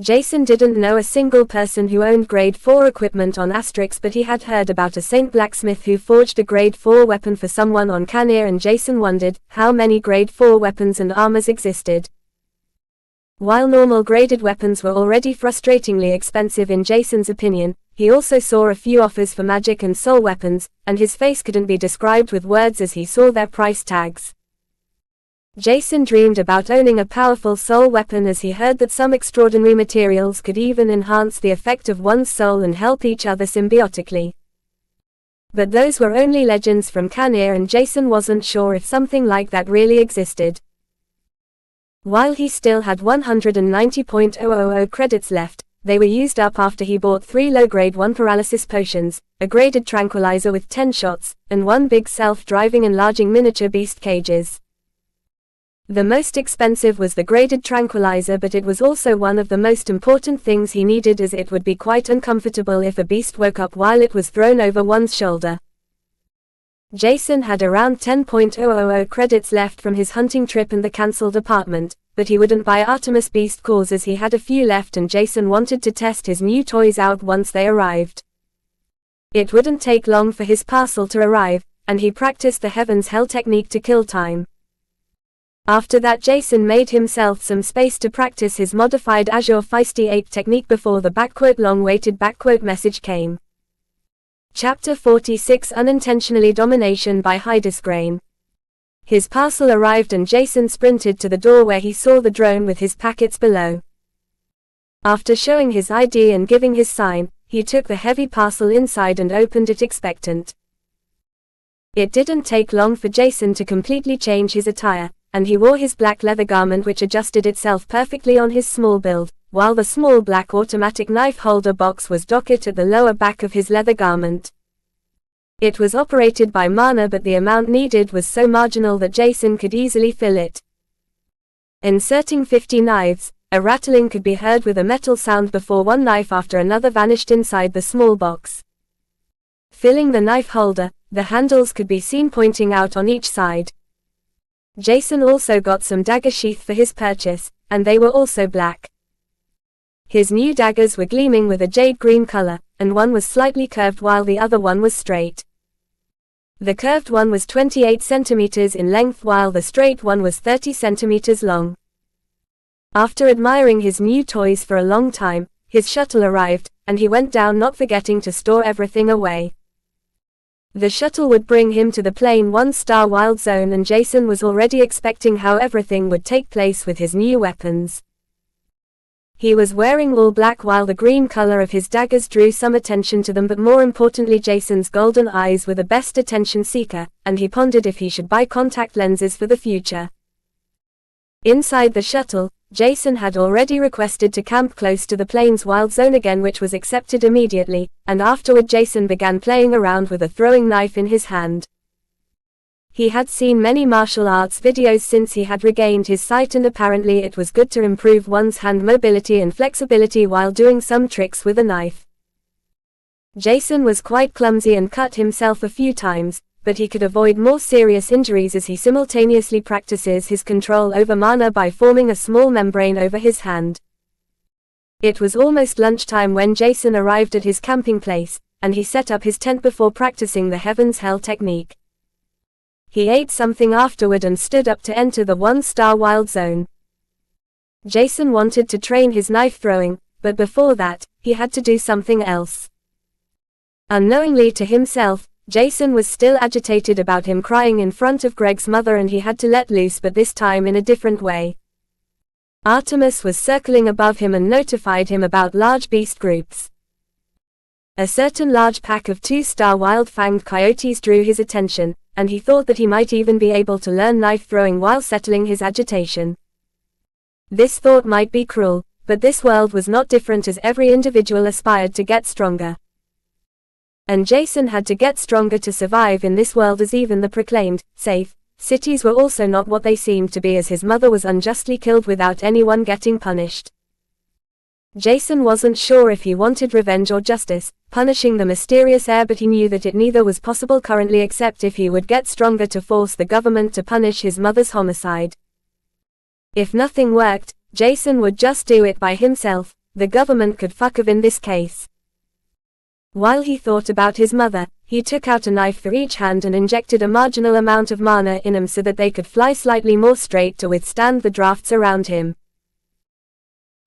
A: Jason didn't know a single person who owned grade 4 equipment on Asterix, but he had heard about a saint blacksmith who forged a grade 4 weapon for someone on Canir, and Jason wondered how many grade 4 weapons and armors existed. While normal graded weapons were already frustratingly expensive in Jason's opinion, he also saw a few offers for magic and soul weapons, and his face couldn't be described with words as he saw their price tags. Jason dreamed about owning a powerful soul weapon, as he heard that some extraordinary materials could even enhance the effect of one's soul and help each other symbiotically. But those were only legends from Canir, and Jason wasn't sure if something like that really existed. While he still had 190.000 credits left, they were used up after he bought 3 low-grade 1 paralysis potions, a graded tranquilizer with 10 shots, and 1 big self-driving enlarging miniature beast cages. The most expensive was the graded tranquilizer, but it was also one of the most important things he needed, as it would be quite uncomfortable if a beast woke up while it was thrown over one's shoulder. Jason had around 10.000 credits left from his hunting trip and the cancelled apartment, but he wouldn't buy Artemis beast cores as he had a few left, and Jason wanted to test his new toys out once they arrived. It wouldn't take long for his parcel to arrive, and he practiced the Heaven's Hell technique to kill time. After that, Jason made himself some space to practice his modified Azure Feisty Ape technique before the long-awaited message came. Chapter 46: Unintentionally Domination by Hydesgrain. His parcel arrived and Jason sprinted to the door, where he saw the drone with his packets below. After showing his ID and giving his sign, he took the heavy parcel inside and opened it expectant. It didn't take long for Jason to completely change his attire, and he wore his black leather garment, which adjusted itself perfectly on his small build, while the small black automatic knife holder box was docked at the lower back of his leather garment. It was operated by mana, but the amount needed was so marginal that Jason could easily fill it. Inserting 50 knives, a rattling could be heard with a metal sound before one knife after another vanished inside the small box. Filling the knife holder, The handles could be seen pointing out on each side. Jason also got some dagger sheath for his purchase, and they were also black. His new daggers were gleaming with a jade green color, and one was slightly curved while the other one was straight. The curved one was 28 centimeters in length while the straight one was 30 centimeters long. After admiring his new toys for a long time, his shuttle arrived, and he went down not forgetting to store everything away. The shuttle would bring him to the Plane 1-star Wild Zone, and Jason was already expecting how everything would take place with his new weapons. He was wearing all black while the green color of his daggers drew some attention to them, but more importantly Jason's golden eyes were the best attention seeker, and he pondered if he should buy contact lenses for the future. Inside the shuttle, Jason had already requested to camp close to the Plane's Wild Zone again, which was accepted immediately, and afterward Jason began playing around with a throwing knife in his hand. He had seen many martial arts videos since he had regained his sight, and apparently it was good to improve one's hand mobility and flexibility while doing some tricks with a knife. Jason was quite clumsy and cut himself a few times, but he could avoid more serious injuries as he simultaneously practices his control over mana by forming a small membrane over his hand. It was almost lunchtime when Jason arrived at his camping place, and he set up his tent before practicing the Heaven's Hell technique. He ate something afterward and stood up to enter the 1-star Wild Zone. Jason wanted to train his knife throwing, but before that, he had to do something else. Unknowingly to himself, Jason was still agitated about him crying in front of Greg's mother, and he had to let loose, but this time in a different way. Artemis was circling above him and notified him about large beast groups. A certain large pack of 2-star wild-fanged coyotes drew his attention, and he thought that he might even be able to learn knife throwing while settling his agitation. This thought might be cruel, but this world was not different, as every individual aspired to get stronger. And Jason had to get stronger to survive in this world, as even the proclaimed, safe, cities were also not what they seemed to be, as his mother was unjustly killed without anyone getting punished. Jason wasn't sure if he wanted revenge or justice, punishing the mysterious heir, but he knew that it neither was possible currently except if he would get stronger to force the government to punish his mother's homicide. If nothing worked, Jason would just do it by himself. The government could fuck off in this case. While he thought about his mother, he took out a knife for each hand and injected a marginal amount of mana in them so that they could fly slightly more straight to withstand the drafts around him.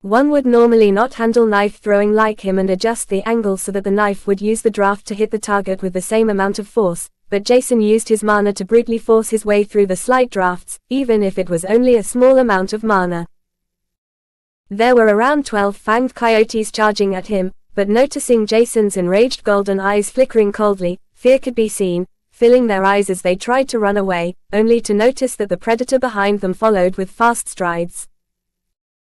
A: One would normally not handle knife throwing like him and adjust the angle so that the knife would use the draft to hit the target with the same amount of force, but Jason used his mana to brutally force his way through the slight drafts, even if it was only a small amount of mana. There were around 12 fanged coyotes charging at him, but noticing Jason's enraged golden eyes flickering coldly, fear could be seen, filling their eyes as they tried to run away, only to notice that the predator behind them followed with fast strides.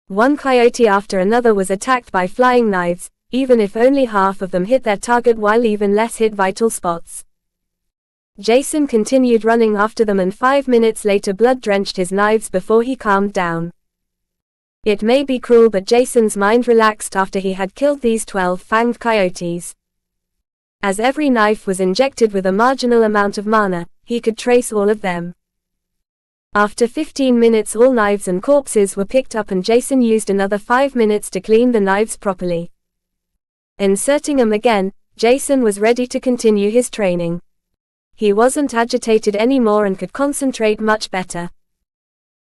A: One coyote after another was attacked by flying knives, even if only half of them hit their target while even less hit vital spots. Jason continued running after them, and 5 minutes later blood drenched his knives before he calmed down. It may be cruel, but Jason's mind relaxed after he had killed these 12 fanged coyotes. As every knife was injected with a marginal amount of mana, he could trace all of them. After 15 minutes all knives and corpses were picked up, and Jason used another 5 minutes to clean the knives properly. Inserting them again, Jason was ready to continue his training. He wasn't agitated anymore and could concentrate much better.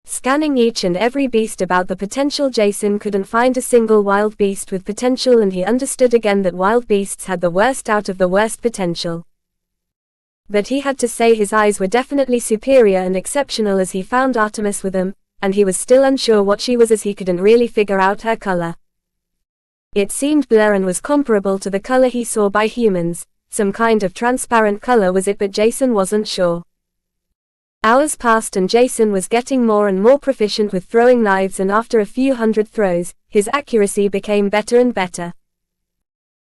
A: Scanning each and every beast about the potential, Jason couldn't find a single wild beast with potential, and he understood again that wild beasts had the worst out of the worst potential. But he had to say his eyes were definitely superior and exceptional, as he found Artemis with them, and he was still unsure what she was as he couldn't really figure out her color. It seemed blur and was comparable to the color he saw by humans. Some kind of transparent color was it, but Jason wasn't sure. Hours passed and Jason was getting more and more proficient with throwing knives, and after a few hundred throws, his accuracy became better and better.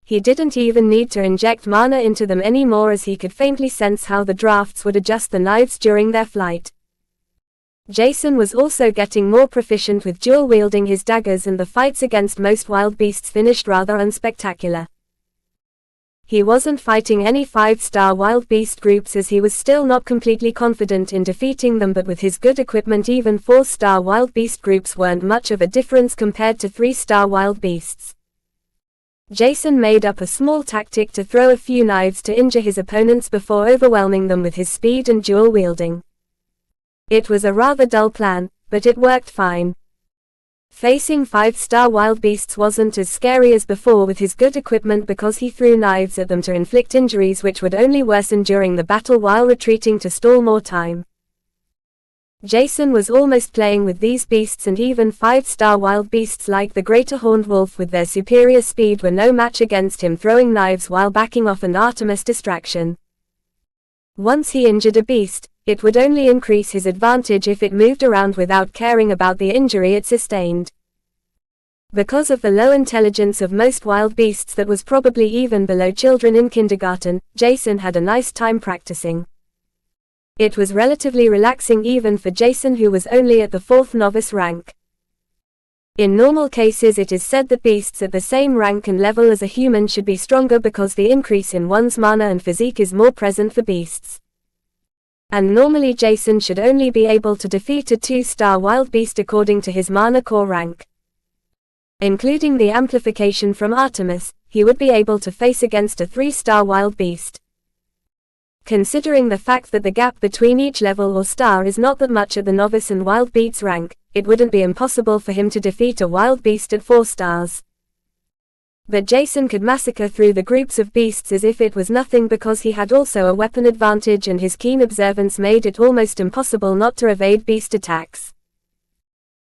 A: He didn't even need to inject mana into them anymore, as he could faintly sense how the drafts would adjust the knives during their flight. Jason was also getting more proficient with dual wielding his daggers, and the fights against most wild beasts finished rather unspectacular. he wasn't fighting any 5-star wild beast groups as he was still not completely confident in defeating them, but with his good equipment even 4-star wild beast groups weren't much of a difference compared to 3-star wild beasts. Jason made up a small tactic to throw a few knives to injure his opponents before overwhelming them with his speed and dual wielding. It was a rather dull plan, but it worked fine. Facing 5-star wild beasts wasn't as scary as before with his good equipment because he threw knives at them to inflict injuries which would only worsen during the battle while retreating to stall more time. Jason was almost playing with these beasts, and even 5-star wild beasts like the greater horned wolf with their superior speed were no match against him throwing knives while backing off an Artemis distraction. Once he injured a beast, it would only increase his advantage if it moved around without caring about the injury it sustained. Because of the low intelligence of most wild beasts that was probably even below children in kindergarten, Jason had a nice time practicing. It was relatively relaxing even for Jason, who was only at the 4th novice rank. In normal cases it is said that beasts at the same rank and level as a human should be stronger because the increase in one's mana and physique is more present for beasts. And normally Jason should only be able to defeat a 2-star wild beast according to his mana core rank. Including the amplification from Artemis, he would be able to face against a 3-star wild beast. Considering the fact that the gap between each level or star is not that much at the novice and wild beast rank, it wouldn't be impossible for him to defeat a wild beast at 4 stars. But Jason could massacre through the groups of beasts as if it was nothing because he had also a weapon advantage, and his keen observance made it almost impossible not to evade beast attacks.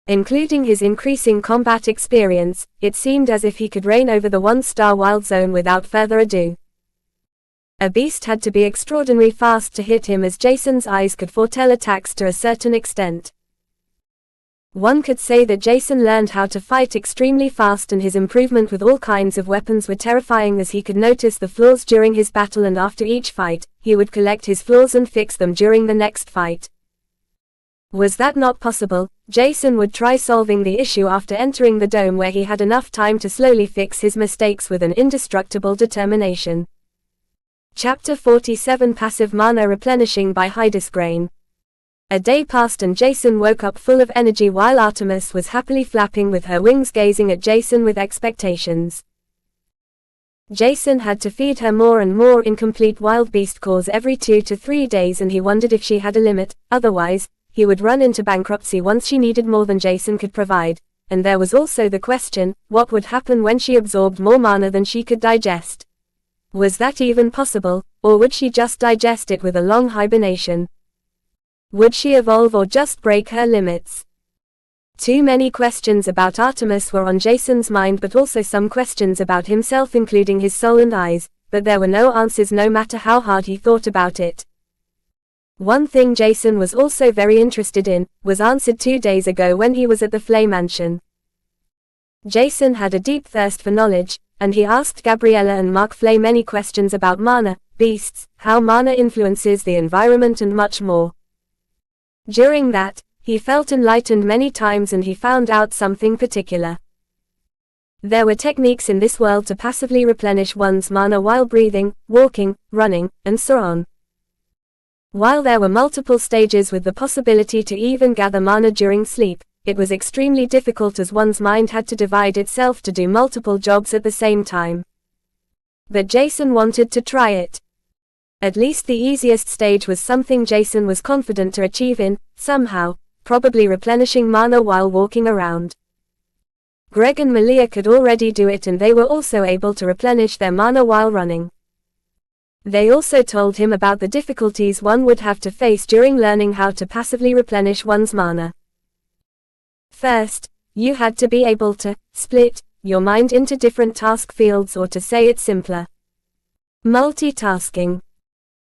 A: Including his increasing combat experience, it seemed as if he could reign over the 1-star wild zone without further ado. A beast had to be extraordinarily fast to hit him, as Jason's eyes could foretell attacks to a certain extent. One could say that Jason learned how to fight extremely fast, and his improvement with all kinds of weapons were terrifying as he could notice the flaws during his battle, and after each fight, he would collect his flaws and fix them during the next fight. Was that not possible, Jason would try solving the issue after entering the dome, where he had enough time to slowly fix his mistakes with an indestructible determination. Chapter 47 Passive Mana Replenishing by Hydesgrain. A day passed and Jason woke up full of energy while Artemis was happily flapping with her wings, gazing at Jason with expectations. Jason had to feed her more and more incomplete wild beast cores every 2 to 3 days, and he wondered if she had a limit, otherwise, he would run into bankruptcy once she needed more than Jason could provide. And there was also the question, what would happen when she absorbed more mana than she could digest? Was that even possible, or would she just digest it with a long hibernation? Would she evolve or just break her limits? Too many questions about Artemis were on Jason's mind, but also some questions about himself, including his soul and eyes, but there were no answers no matter how hard he thought about it. One thing Jason was also very interested in was answered 2 days ago when he was at the Flay Mansion. Jason had a deep thirst for knowledge, and he asked Gabriella and Mark Flay many questions about mana, beasts, how mana influences the environment, and much more. During that, he felt enlightened many times, and he found out something particular. There were techniques in this world to passively replenish one's mana while breathing, walking, running, and so on. While there were multiple stages with the possibility to even gather mana during sleep, it was extremely difficult as one's mind had to divide itself to do multiple jobs at the same time. But Jason wanted to try it. At least the easiest stage was something Jason was confident to achieve in, somehow, probably replenishing mana while walking around. Greg and Malia could already do it, and they were also able to replenish their mana while running. They also told him about the difficulties one would have to face during learning how to passively replenish one's mana. First, you had to be able to split your mind into different task fields, or to say it simpler, multitasking.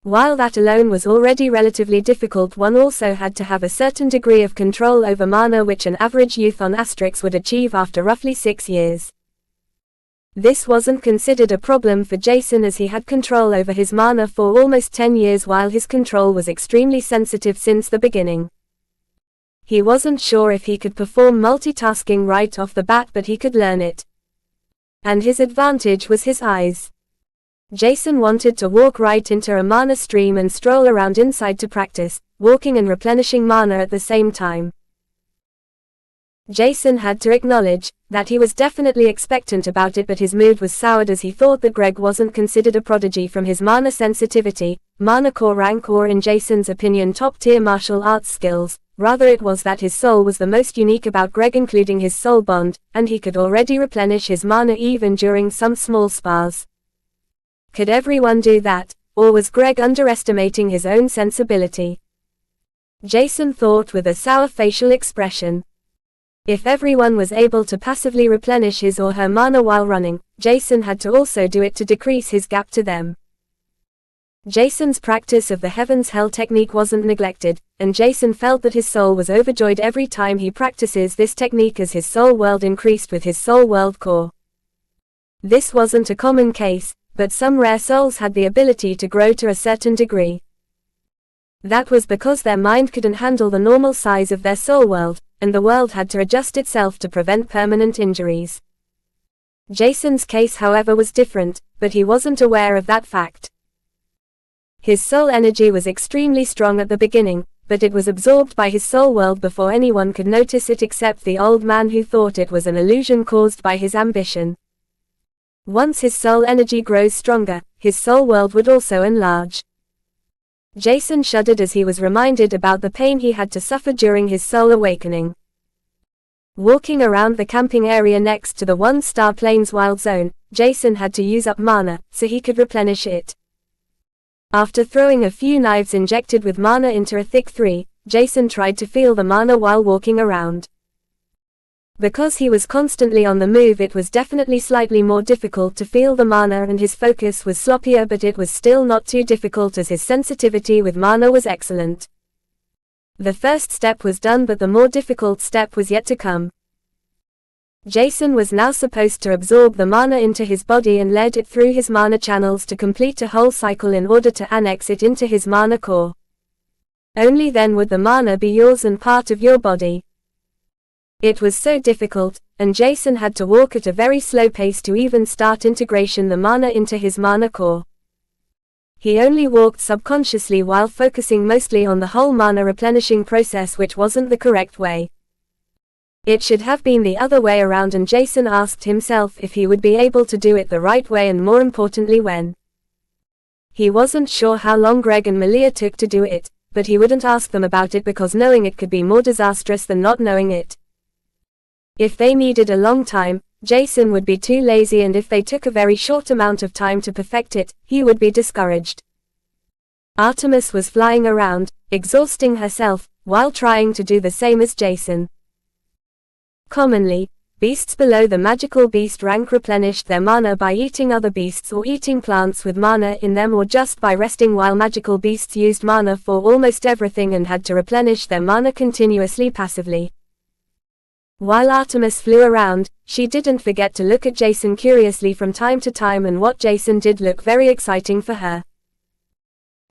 A: While that alone was already relatively difficult, one also had to have a certain degree of control over mana, which an average youth on Asterix would achieve after roughly 6 years. This wasn't considered a problem for Jason, as he had control over his mana for almost 10 years, while his control was extremely sensitive since the beginning. He wasn't sure if he could perform multitasking right off the bat, but he could learn it. And his advantage was his eyes. Jason wanted to walk right into a mana stream and stroll around inside to practice, walking and replenishing mana at the same time. Jason had to acknowledge that he was definitely expectant about it, but his mood was soured as he thought that Greg wasn't considered a prodigy from his mana sensitivity, mana core rank, or in Jason's opinion top-tier martial arts skills. Rather it was that his soul was the most unique about Greg, including his soul bond, and he could already replenish his mana even during some small spars. Could everyone do that, or was Greg underestimating his own sensibility? Jason thought with a sour facial expression. If everyone was able to passively replenish his or her mana while running, Jason had to also do it to decrease his gap to them. Jason's practice of the Heaven's Hell technique wasn't neglected, and Jason felt that his soul was overjoyed every time he practices this technique as his soul world increased with his soul world core. This wasn't a common case, but some rare souls had the ability to grow to a certain degree. That was because their mind couldn't handle the normal size of their soul world, and the world had to adjust itself to prevent permanent injuries. Jason's case, however, was different, but he wasn't aware of that fact. His soul energy was extremely strong at the beginning, but it was absorbed by his soul world before anyone could notice it except the old man, who thought it was an illusion caused by his ambition. Once his soul energy grows stronger, his soul world would also enlarge. Jason shuddered as he was reminded about the pain he had to suffer during his soul awakening. Walking around the camping area next to the 1-star Plains Wild Zone, Jason had to use up mana, so he could replenish it. After throwing a few knives injected with mana into a thick 3, Jason tried to feel the mana while walking around. Because he was constantly on the move, it was definitely slightly more difficult to feel the mana and his focus was sloppier, but it was still not too difficult as his sensitivity with mana was excellent. The first step was done, but the more difficult step was yet to come. Jason was now supposed to absorb the mana into his body and lead it through his mana channels to complete a whole cycle in order to annex it into his mana core. Only then would the mana be yours and part of your body. It was so difficult, and Jason had to walk at a very slow pace to even start integration the mana into his mana core. He only walked subconsciously while focusing mostly on the whole mana replenishing process, which wasn't the correct way. It should have been the other way around, and Jason asked himself if he would be able to do it the right way, and more importantly when. He wasn't sure how long Greg and Malia took to do it, but he wouldn't ask them about it because knowing it could be more disastrous than not knowing it. If they needed a long time, Jason would be too lazy, and if they took a very short amount of time to perfect it, he would be discouraged. Artemis was flying around, exhausting herself, while trying to do the same as Jason. Commonly, beasts below the magical beast rank replenished their mana by eating other beasts or eating plants with mana in them, or just by resting, while magical beasts used mana for almost everything and had to replenish their mana continuously passively. While Artemis flew around, she didn't forget to look at Jason curiously from time to time, and what Jason did look very exciting for her.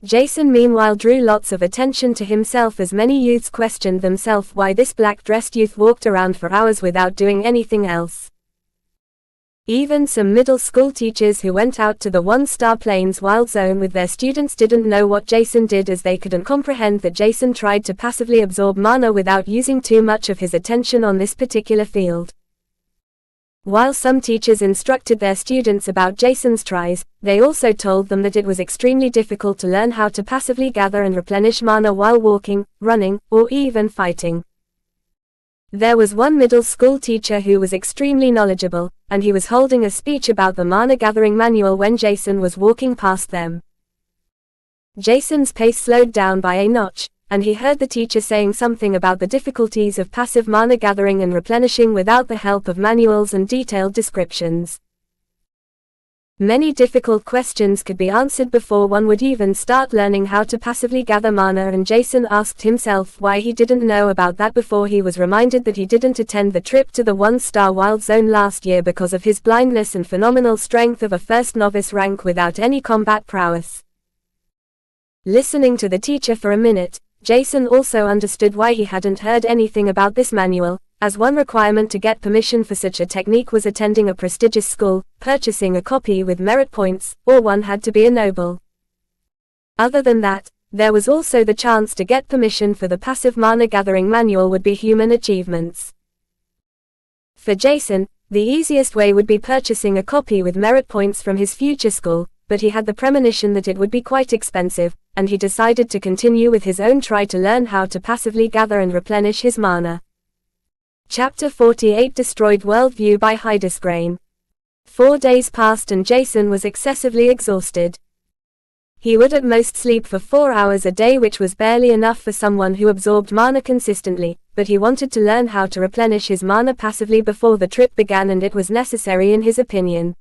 A: Jason meanwhile drew lots of attention to himself as many youths questioned themselves why this black-dressed youth walked around for hours without doing anything else. Even some middle school teachers who went out to the 1-star Plains Wild Zone with their students didn't know what Jason did, as they couldn't comprehend that Jason tried to passively absorb mana without using too much of his attention on this particular field. While some teachers instructed their students about Jason's tries, they also told them that it was extremely difficult to learn how to passively gather and replenish mana while walking, running, or even fighting. There was one middle school teacher who was extremely knowledgeable, and he was holding a speech about the mana gathering manual when Jason was walking past them. Jason's pace slowed down by a notch, and he heard the teacher saying something about the difficulties of passive mana gathering and replenishing without the help of manuals and detailed descriptions. Many difficult questions could be answered before one would even start learning how to passively gather mana, and Jason asked himself why he didn't know about that before he was reminded that he didn't attend the trip to the 1-star Wild Zone last year because of his blindness and phenomenal strength of a first novice rank without any combat prowess. Listening to the teacher for a minute, Jason also understood why he hadn't heard anything about this manual, as one requirement to get permission for such a technique was attending a prestigious school, purchasing a copy with merit points, or one had to be a noble. Other than that, there was also the chance to get permission for the passive mana gathering manual would be human achievements. For Jason, the easiest way would be purchasing a copy with merit points from his future school, but he had the premonition that it would be quite expensive, and he decided to continue with his own try to learn how to passively gather and replenish his mana. Chapter 48 Destroyed Worldview by Hydesgrain. 4 days passed and Jason was excessively exhausted. He would at most sleep for 4 hours a day, which was barely enough for someone who absorbed mana consistently, but he wanted to learn how to replenish his mana passively before the trip began, and it was necessary in his opinion.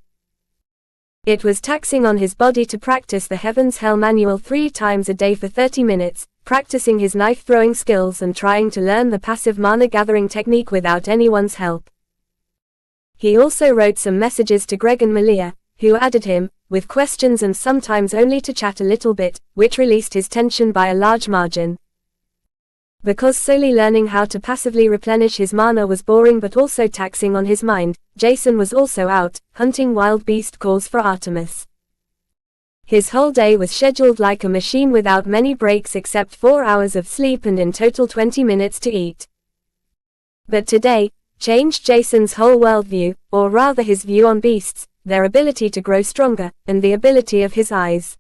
A: It was taxing on his body to practice the Heaven's Hell manual 3 times a day for 30 minutes, practicing his knife-throwing skills and trying to learn the passive mana-gathering technique without anyone's help. He also wrote some messages to Greg and Malia, who added him, with questions and sometimes only to chat a little bit, which released his tension by a large margin. Because solely learning how to passively replenish his mana was boring but also taxing on his mind, Jason was also out, hunting wild beast cores for Artemis. His whole day was scheduled like a machine without many breaks except 4 hours of sleep and in total 20 minutes to eat. But today, changed Jason's whole worldview, or rather his view on beasts, their ability to grow stronger, and the ability of his eyes.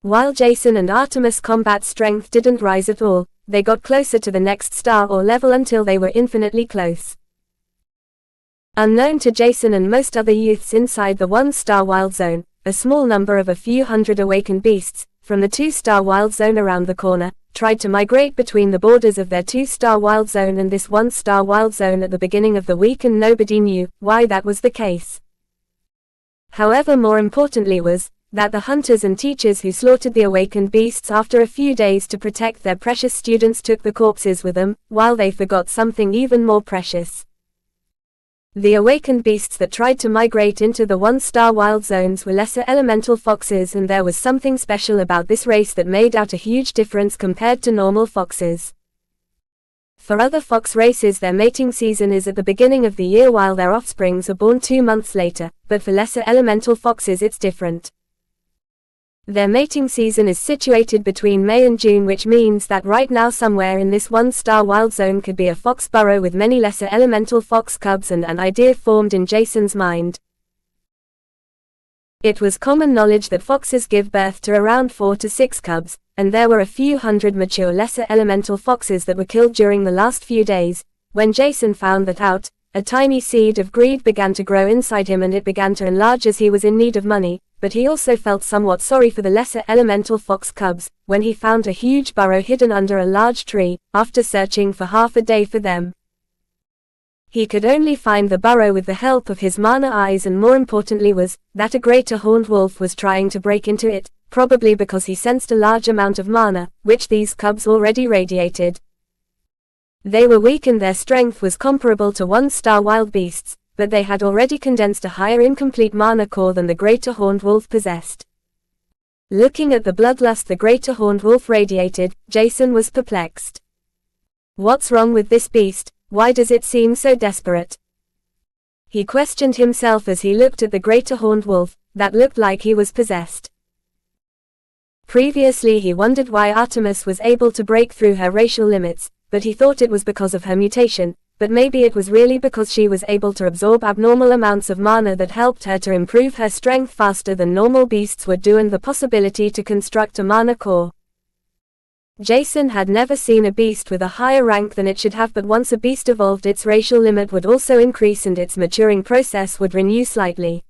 A: While Jason and Artemis' combat strength didn't rise at all, they got closer to the next star or level until they were infinitely close. Unknown to Jason and most other youths inside the 1-star wild zone, a small number of a few hundred awakened beasts, from the 2-star wild zone around the corner, tried to migrate between the borders of their 2-star wild zone and this 1-star wild zone at the beginning of the week, and nobody knew why that was the case. However, more importantly was that the hunters and teachers who slaughtered the awakened beasts after a few days to protect their precious students took the corpses with them, while they forgot something even more precious. The awakened beasts that tried to migrate into the 1-star wild zones were lesser elemental foxes, and there was something special about this race that made out a huge difference compared to normal foxes. For other fox races, their mating season is at the beginning of the year while their offsprings are born 2 months later, but for lesser elemental foxes it's different. Their mating season is situated between May and June, which means that right now somewhere in this 1-star wild zone could be a fox burrow with many lesser elemental fox cubs, and an idea formed in Jason's mind. It was common knowledge that foxes give birth to around 4 to 6 cubs, and there were a few hundred mature lesser elemental foxes that were killed during the last few days. When Jason found that out, a tiny seed of greed began to grow inside him, and it began to enlarge as he was in need of money, but he also felt somewhat sorry for the lesser elemental fox cubs, when he found a huge burrow hidden under a large tree, after searching for half a day for them. He could only find the burrow with the help of his mana eyes, and more importantly was that a greater horned wolf was trying to break into it, probably because he sensed a large amount of mana, which these cubs already radiated. They were weak and their strength was comparable to 1-star wild beasts, but they had already condensed a higher incomplete mana core than the greater horned wolf possessed. Looking at the bloodlust the greater horned wolf radiated, Jason was perplexed. What's wrong with this beast? Why does it seem so desperate? He questioned himself as he looked at the greater horned wolf, that looked like he was possessed. Previously he wondered why Artemis was able to break through her racial limits, but he thought it was because of her mutation, but maybe it was really because she was able to absorb abnormal amounts of mana that helped her to improve her strength faster than normal beasts would do, and the possibility to construct a mana core. Jason had never seen a beast with a higher rank than it should have, but once a beast evolved, its racial limit would also increase and its maturing process would renew slightly.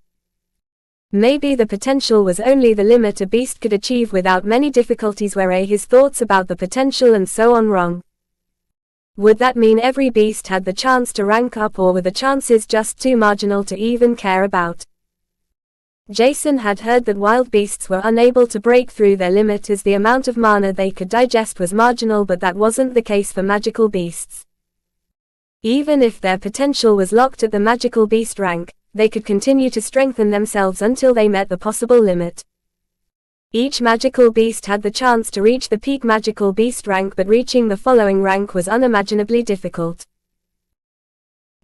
A: Maybe the potential was only the limit a beast could achieve without many difficulties. Were his thoughts about the potential and so on wrong? Would that mean every beast had the chance to rank up, or were the chances just too marginal to even care about? Jason had heard that wild beasts were unable to break through their limit as the amount of mana they could digest was marginal, but that wasn't the case for magical beasts. Even if their potential was locked at the magical beast rank, they could continue to strengthen themselves until they met the possible limit. Each magical beast had the chance to reach the peak magical beast rank, but reaching the following rank was unimaginably difficult.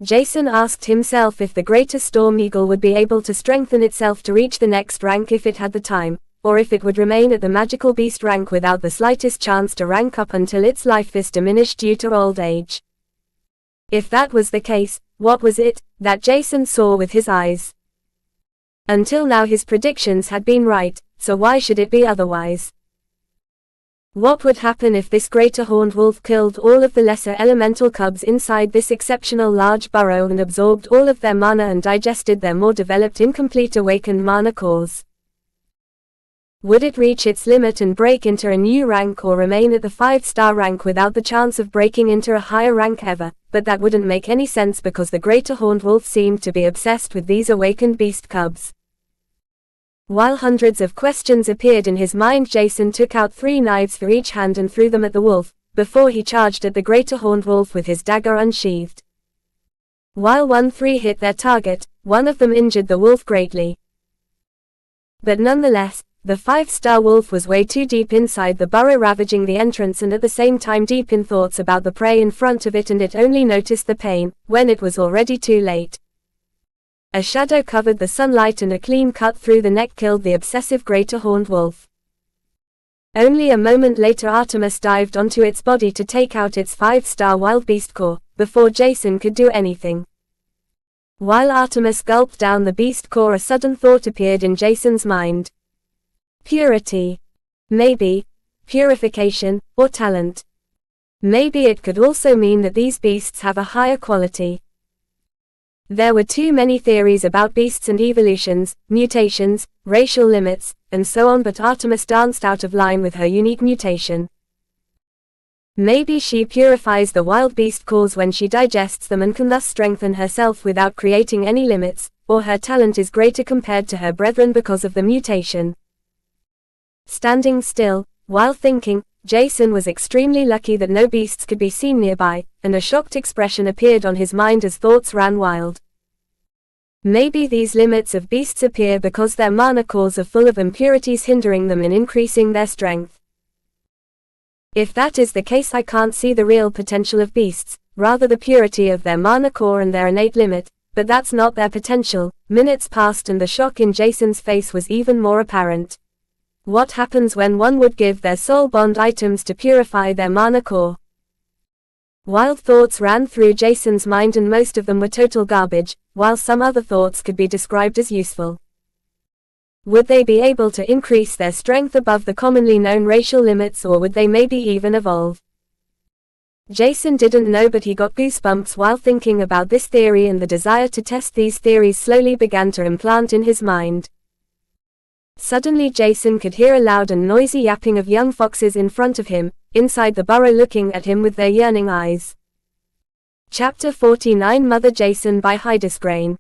A: Jason asked himself if the greater Storm Eagle would be able to strengthen itself to reach the next rank if it had the time, or if it would remain at the magical beast rank without the slightest chance to rank up until its life is diminished due to old age. If that was the case, what was it that Jason saw with his eyes? Until now his predictions had been right, so why should it be otherwise? What would happen if this greater horned wolf killed all of the lesser elemental cubs inside this exceptional large burrow and absorbed all of their mana and digested their more developed incomplete awakened mana cores? Would it reach its limit and break into a new rank or remain at the 5-star rank without the chance of breaking into a higher rank ever? But that wouldn't make any sense because the greater horned wolf seemed to be obsessed with these awakened beast cubs. While hundreds of questions appeared in his mind, Jason took out 3 knives for each hand and threw them at the wolf, before he charged at the greater horned wolf with his dagger unsheathed. While 3 hit their target, one of them injured the wolf greatly. But nonetheless, the 5-star wolf was way too deep inside the burrow, ravaging the entrance and at the same time deep in thoughts about the prey in front of it, and it only noticed the pain when it was already too late. A shadow covered the sunlight and a clean cut through the neck killed the obsessive greater horned wolf. Only a moment later Artemis dived onto its body to take out its 5-star wild beast core, before Jason could do anything. While Artemis gulped down the beast core, a sudden thought appeared in Jason's mind. Purity. Maybe. Purification, or talent. Maybe it could also mean that these beasts have a higher quality. There were too many theories about beasts and evolutions, mutations, racial limits, and so on, but Artemis danced out of line with her unique mutation. Maybe she purifies the wild beast cores when she digests them and can thus strengthen herself without creating any limits, or her talent is greater compared to her brethren because of the mutation. Standing still, while thinking, Jason was extremely lucky that no beasts could be seen nearby, and a shocked expression appeared on his mind as thoughts ran wild. Maybe these limits of beasts appear because their mana cores are full of impurities hindering them in increasing their strength. If that is the case, I can't see the real potential of beasts, rather the purity of their mana core and their innate limit, but that's not their potential. Minutes passed and the shock in Jason's face was even more apparent. What happens when one would give their soul bond items to purify their mana core? Wild thoughts ran through Jason's mind and most of them were total garbage, while some other thoughts could be described as useful. Would they be able to increase their strength above the commonly known racial limits, or would they maybe even evolve? Jason didn't know, but he got goosebumps while thinking about this theory, and the desire to test these theories slowly began to implant in his mind. Suddenly Jason could hear a loud and noisy yapping of young foxes in front of him, inside the burrow, looking at him with their yearning eyes. Chapter 49 Mother Jason by Hydesgrain.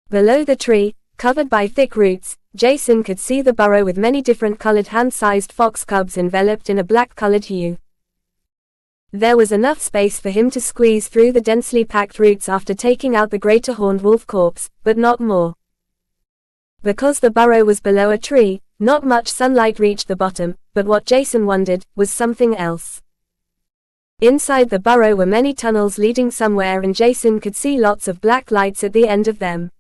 A: Below the tree, covered by thick roots, Jason could see the burrow with many different colored hand-sized fox cubs enveloped in a black-colored hue. There was enough space for him to squeeze through the densely packed roots after taking out the greater horned wolf corpse, but not more. Because the burrow was below a tree, not much sunlight reached the bottom, but what Jason wondered was something else. Inside the burrow were many tunnels leading somewhere, and Jason could see lots of black lights at the end of them.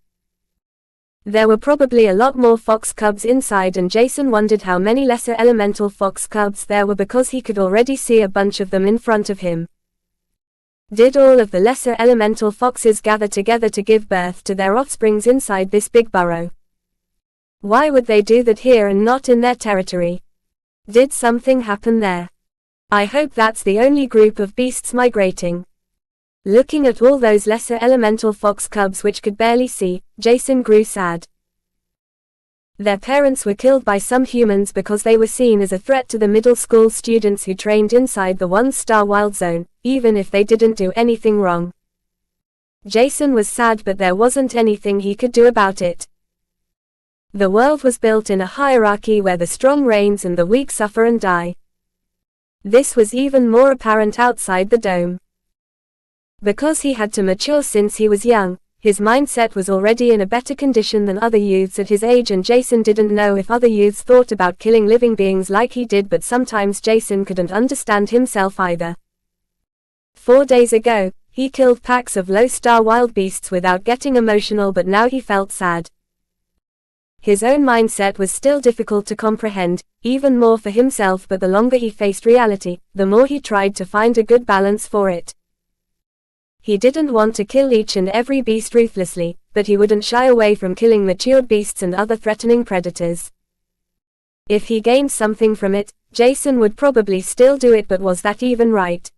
A: There were probably a lot more fox cubs inside, and Jason wondered how many lesser elemental fox cubs there were because he could already see a bunch of them in front of him. Did all of the lesser elemental foxes gather together to give birth to their offsprings inside this big burrow? Why would they do that here and not in their territory? Did something happen there? I hope that's the only group of beasts migrating. Looking at all those lesser elemental fox cubs which could barely see, Jason grew sad. Their parents were killed by some humans because they were seen as a threat to the middle school students who trained inside the 1-star wild zone, even if they didn't do anything wrong. Jason was sad, but there wasn't anything he could do about it. The world was built in a hierarchy where the strong reigns and the weak suffer and die. This was even more apparent outside the dome. Because he had to mature since he was young, his mindset was already in a better condition than other youths at his age, and Jason didn't know if other youths thought about killing living beings like he did, but sometimes Jason couldn't understand himself either. 4 days ago, He killed packs of low-star wild beasts without getting emotional, but now he felt sad. His own mindset was still difficult to comprehend, even more for himself, but the longer he faced reality, the more he tried to find a good balance for it. He didn't want to kill each and every beast ruthlessly, but he wouldn't shy away from killing matured beasts and other threatening predators. If he gained something from it, Jason would probably still do it, but was that even right?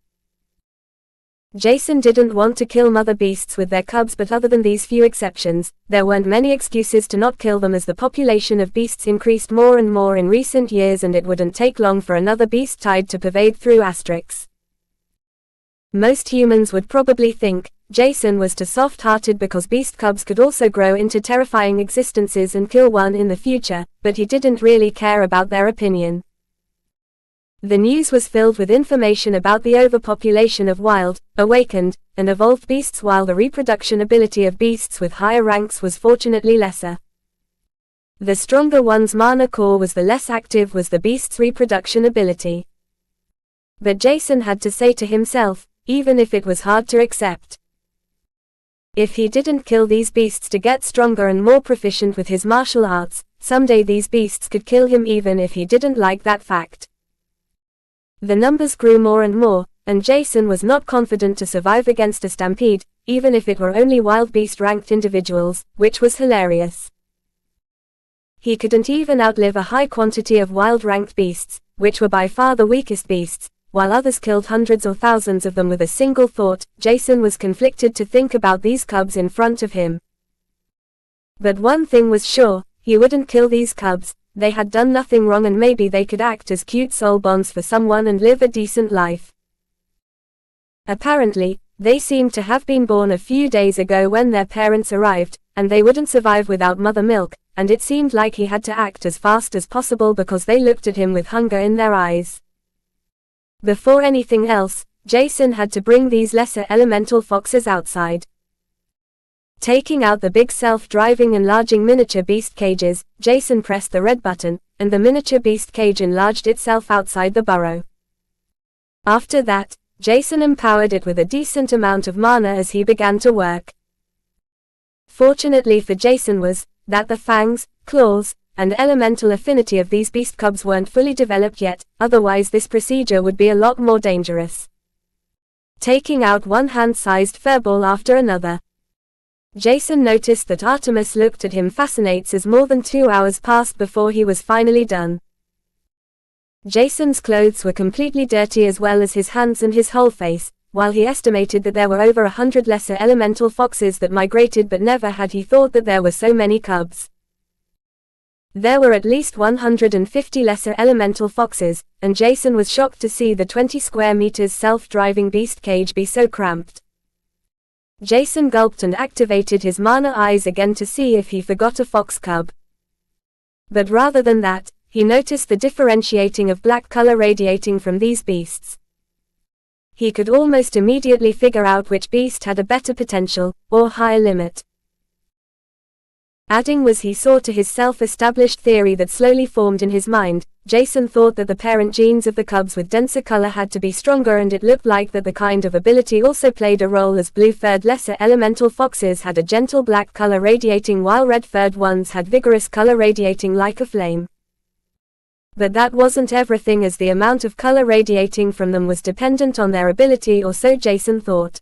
A: Jason didn't want to kill mother beasts with their cubs, but other than these few exceptions, there weren't many excuses to not kill them, as the population of beasts increased more and more in recent years, and it wouldn't take long for another beast tide to pervade through Asterix. Most humans would probably think Jason was too soft-hearted because beast cubs could also grow into terrifying existences and kill one in the future, but he didn't really care about their opinion. The news was filled with information about the overpopulation of wild, awakened, and evolved beasts, while the reproduction ability of beasts with higher ranks was fortunately lesser. The stronger one's mana core was, the less active was the beast's reproduction ability. But Jason had to say to himself, even if it was hard to accept, if he didn't kill these beasts to get stronger and more proficient with his martial arts, someday these beasts could kill him, even if he didn't like that fact. The numbers grew more and more, and Jason was not confident to survive against a stampede, even if it were only wild beast-ranked individuals, which was hilarious. He couldn't even outlive a high quantity of wild-ranked beasts, which were by far the weakest beasts, while others killed hundreds or thousands of them with a single thought. Jason was conflicted to think about these cubs in front of him. But one thing was sure, he wouldn't kill these cubs. They had done nothing wrong, and maybe they could act as cute soul bonds for someone and live a decent life. Apparently, they seemed to have been born a few days ago when their parents arrived, and they wouldn't survive without mother milk, and it seemed like he had to act as fast as possible because they looked at him with hunger in their eyes. Before anything else, Jason had to bring these lesser elemental foxes outside. Taking out the big self-driving enlarging miniature beast cages, Jason pressed the red button, and the miniature beast cage enlarged itself outside the burrow. After that, Jason empowered it with a decent amount of mana as he began to work. Fortunately for Jason was that the fangs, claws, and elemental affinity of these beast cubs weren't fully developed yet, otherwise this procedure would be a lot more dangerous. Taking out one hand-sized furball after another, Jason noticed that Artemis looked at him fascinates as more than 2 hours passed before he was finally done. Jason's clothes were completely dirty, as well as his hands and his whole face, while he estimated that there were over 100 lesser elemental foxes that migrated, but never had he thought that there were so many cubs. There were at least 150 lesser elemental foxes, and Jason was shocked to see the 20 square meters self-driving beast cage be so cramped. Jason gulped and activated his mana eyes again to see if he forgot a fox cub. But rather than that, he noticed the differentiating of black color radiating from these beasts. He could almost immediately figure out which beast had a better potential, or higher limit. Adding was he saw to his self-established theory that slowly formed in his mind. Jason thought that the parent genes of the cubs with denser color had to be stronger, and it looked like that the kind of ability also played a role, as blue-furred lesser elemental foxes had a gentle black color radiating while red-furred ones had vigorous color radiating like a flame. But that wasn't everything, as the amount of color radiating from them was dependent on their ability, or so Jason thought.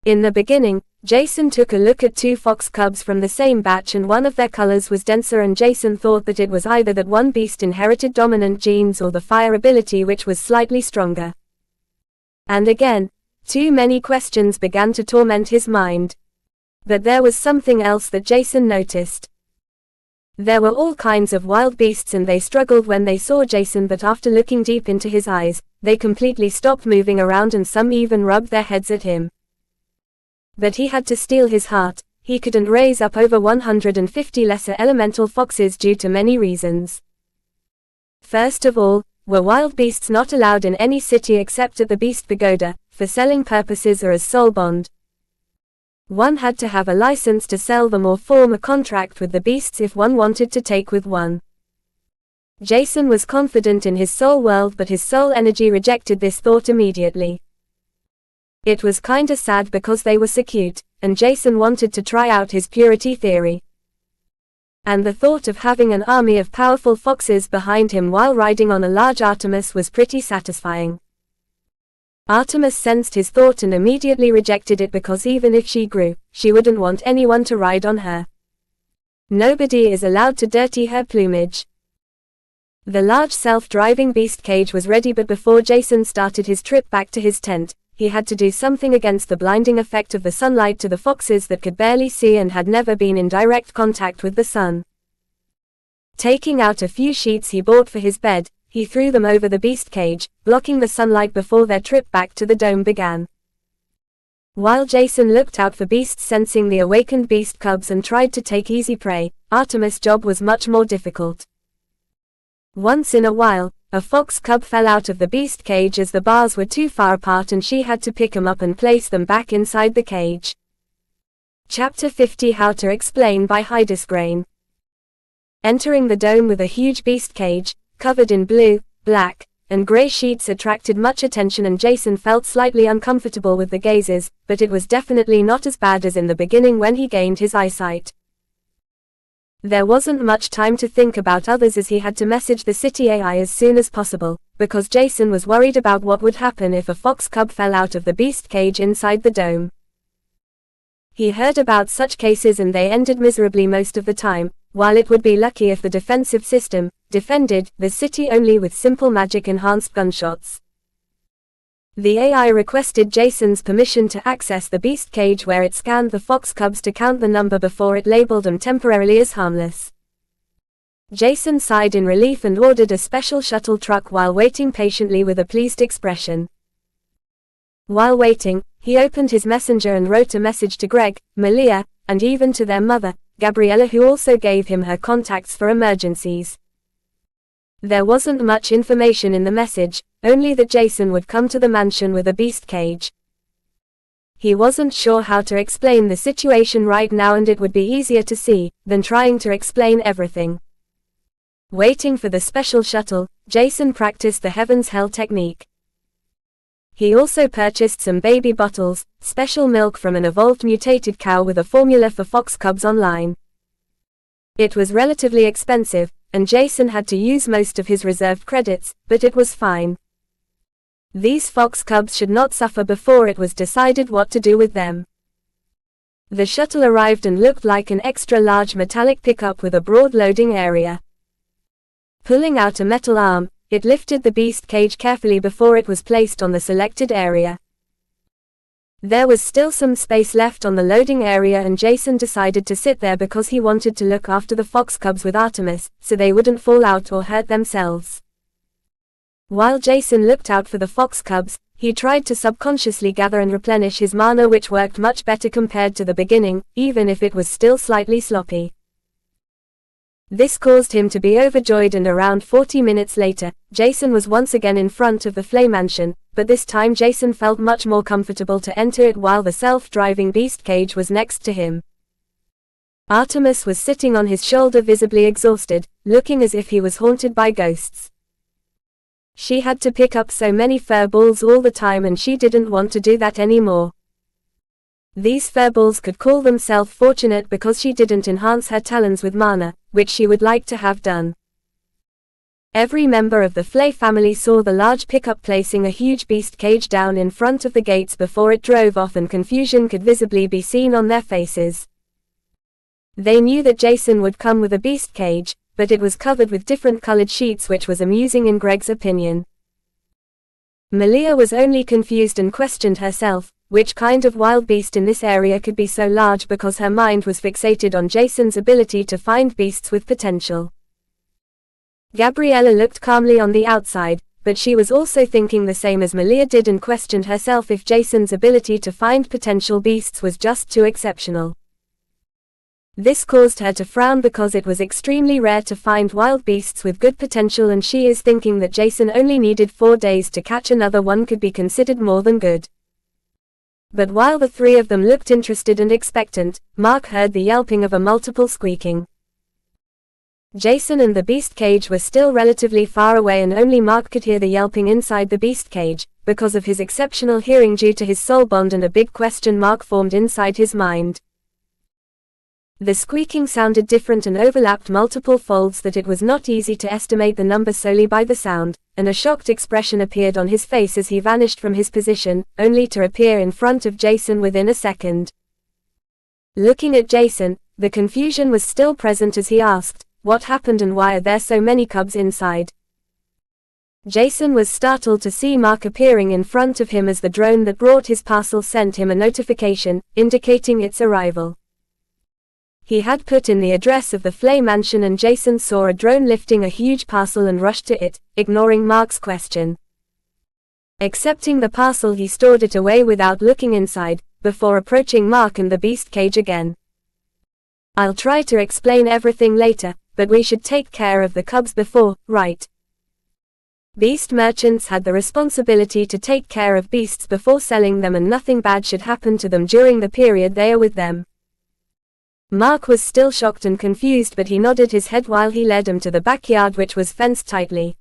A: In the beginning, Jason took a look at 2 fox cubs from the same batch, and one of their colors was denser, and Jason thought that it was either that one beast inherited dominant genes or the fire ability, which was slightly stronger. And again, too many questions began to torment his mind. But there was something else that Jason noticed. There were all kinds of wild beasts, and they struggled when they saw Jason, but after looking deep into his eyes, they completely stopped moving around, and some even rubbed their heads at him. But he had to steel his heart. He couldn't raise up over 150 lesser elemental foxes due to many reasons. First of all, were wild beasts not allowed in any city except at the Beast Pagoda, for selling purposes or as soul bond. One had to have a license to sell them or form a contract with the beasts if one wanted to take with one. Jason was confident in his soul world, but his soul energy rejected this thought immediately. It was kinda sad because they were so cute, and Jason wanted to try out his purity theory. And the thought of having an army of powerful foxes behind him while riding on a large Artemis was pretty satisfying. Artemis sensed his thought and immediately rejected it because even if she grew, she wouldn't want anyone to ride on her. Nobody is allowed to dirty her plumage. The large self-driving beast cage was ready, but before Jason started his trip back to his tent, he had to do something against the blinding effect of the sunlight to the foxes that could barely see and had never been in direct contact with the sun. Taking out a few sheets he bought for his bed, he threw them over the beast cage, blocking the sunlight before their trip back to the dome began. While Jason looked out for beasts sensing the awakened beast cubs and tried to take easy prey, Artemis' job was much more difficult. Once in a while, a fox cub fell out of the beast cage as the bars were too far apart and she had to pick them up and place them back inside the cage. Chapter 50 How to Explain by Hydesgrain. Entering the dome with a huge beast cage, covered in blue, black, and gray sheets attracted much attention and Jason felt slightly uncomfortable with the gazes, but it was definitely not as bad as in the beginning when he gained his eyesight. There wasn't much time to think about others as he had to message the city AI as soon as possible, because Jason was worried about what would happen if a fox cub fell out of the beast cage inside the dome. He heard about such cases and they ended miserably most of the time, while it would be lucky if the defensive system defended the city only with simple magic-enhanced gunshots. The AI requested Jason's permission to access the beast cage where it scanned the fox cubs to count the number before it labeled them temporarily as harmless. Jason sighed in relief and ordered a special shuttle truck while waiting patiently with a pleased expression. While waiting, he opened his messenger and wrote a message to Greg, Malia, and even to their mother, Gabriella, who also gave him her contacts for emergencies. There wasn't much information in the message, only that Jason would come to the mansion with a beast cage. He wasn't sure how to explain the situation right now and it would be easier to see than trying to explain everything. Waiting for the special shuttle, Jason practiced the Heaven's Hell technique. He also purchased some baby bottles, special milk from an evolved mutated cow with a formula for fox cubs online. It was relatively expensive, and Jason had to use most of his reserved credits, but it was fine. These fox cubs should not suffer before it was decided what to do with them. The shuttle arrived and looked like an extra-large metallic pickup with a broad loading area. Pulling out a metal arm, it lifted the beast cage carefully before it was placed on the selected area. There was still some space left on the loading area and Jason decided to sit there because he wanted to look after the fox cubs with Artemis, so they wouldn't fall out or hurt themselves. While Jason looked out for the fox cubs, he tried to subconsciously gather and replenish his mana, which worked much better compared to the beginning, even if it was still slightly sloppy. This caused him to be overjoyed and around 40 minutes later, Jason was once again in front of the Flame Mansion, but this time Jason felt much more comfortable to enter it while the self-driving beast cage was next to him. Artemis was sitting on his shoulder visibly exhausted, looking as if he was haunted by ghosts. She had to pick up so many fur balls all the time and she didn't want to do that anymore. These furballs could call themselves fortunate because she didn't enhance her talons with mana, which she would like to have done. Every member of the Flay family saw the large pickup placing a huge beast cage down in front of the gates before it drove off and confusion could visibly be seen on their faces. They knew that Jason would come with a beast cage, but it was covered with different colored sheets, which was amusing in Greg's opinion. Malia was only confused and questioned herself, which kind of wild beast in this area could be so large, because her mind was fixated on Jason's ability to find beasts with potential. Gabriella looked calmly on the outside, but she was also thinking the same as Malia did and questioned herself if Jason's ability to find potential beasts was just too exceptional. This caused her to frown because it was extremely rare to find wild beasts with good potential, and she is thinking that Jason only needed 4 days to catch another one could be considered more than good. But while the three of them looked interested and expectant, Mark heard the yelping of a multiple squeaking. Jason and the beast cage were still relatively far away and only Mark could hear the yelping inside the beast cage, because of his exceptional hearing due to his soul bond, and a big question mark formed inside his mind. The squeaking sounded different and overlapped multiple folds that it was not easy to estimate the number solely by the sound, and a shocked expression appeared on his face as he vanished from his position, only to appear in front of Jason within a second. Looking at Jason, the confusion was still present as he asked, "What happened and why are there so many cubs inside?" Jason was startled to see Mark appearing in front of him as the drone that brought his parcel sent him a notification, indicating its arrival. He had put in the address of the Flay Mansion, and Jason saw a drone lifting a huge parcel and rushed to it, ignoring Mark's question. Accepting the parcel, he stored it away without looking inside, before approaching Mark and the beast cage again. "I'll try to explain everything later, but we should take care of the cubs before, right?" Beast merchants had the responsibility to take care of beasts before selling them, and nothing bad should happen to them during the period they are with them. Mark was still shocked and confused, but he nodded his head while he led him to the backyard, which was fenced tightly.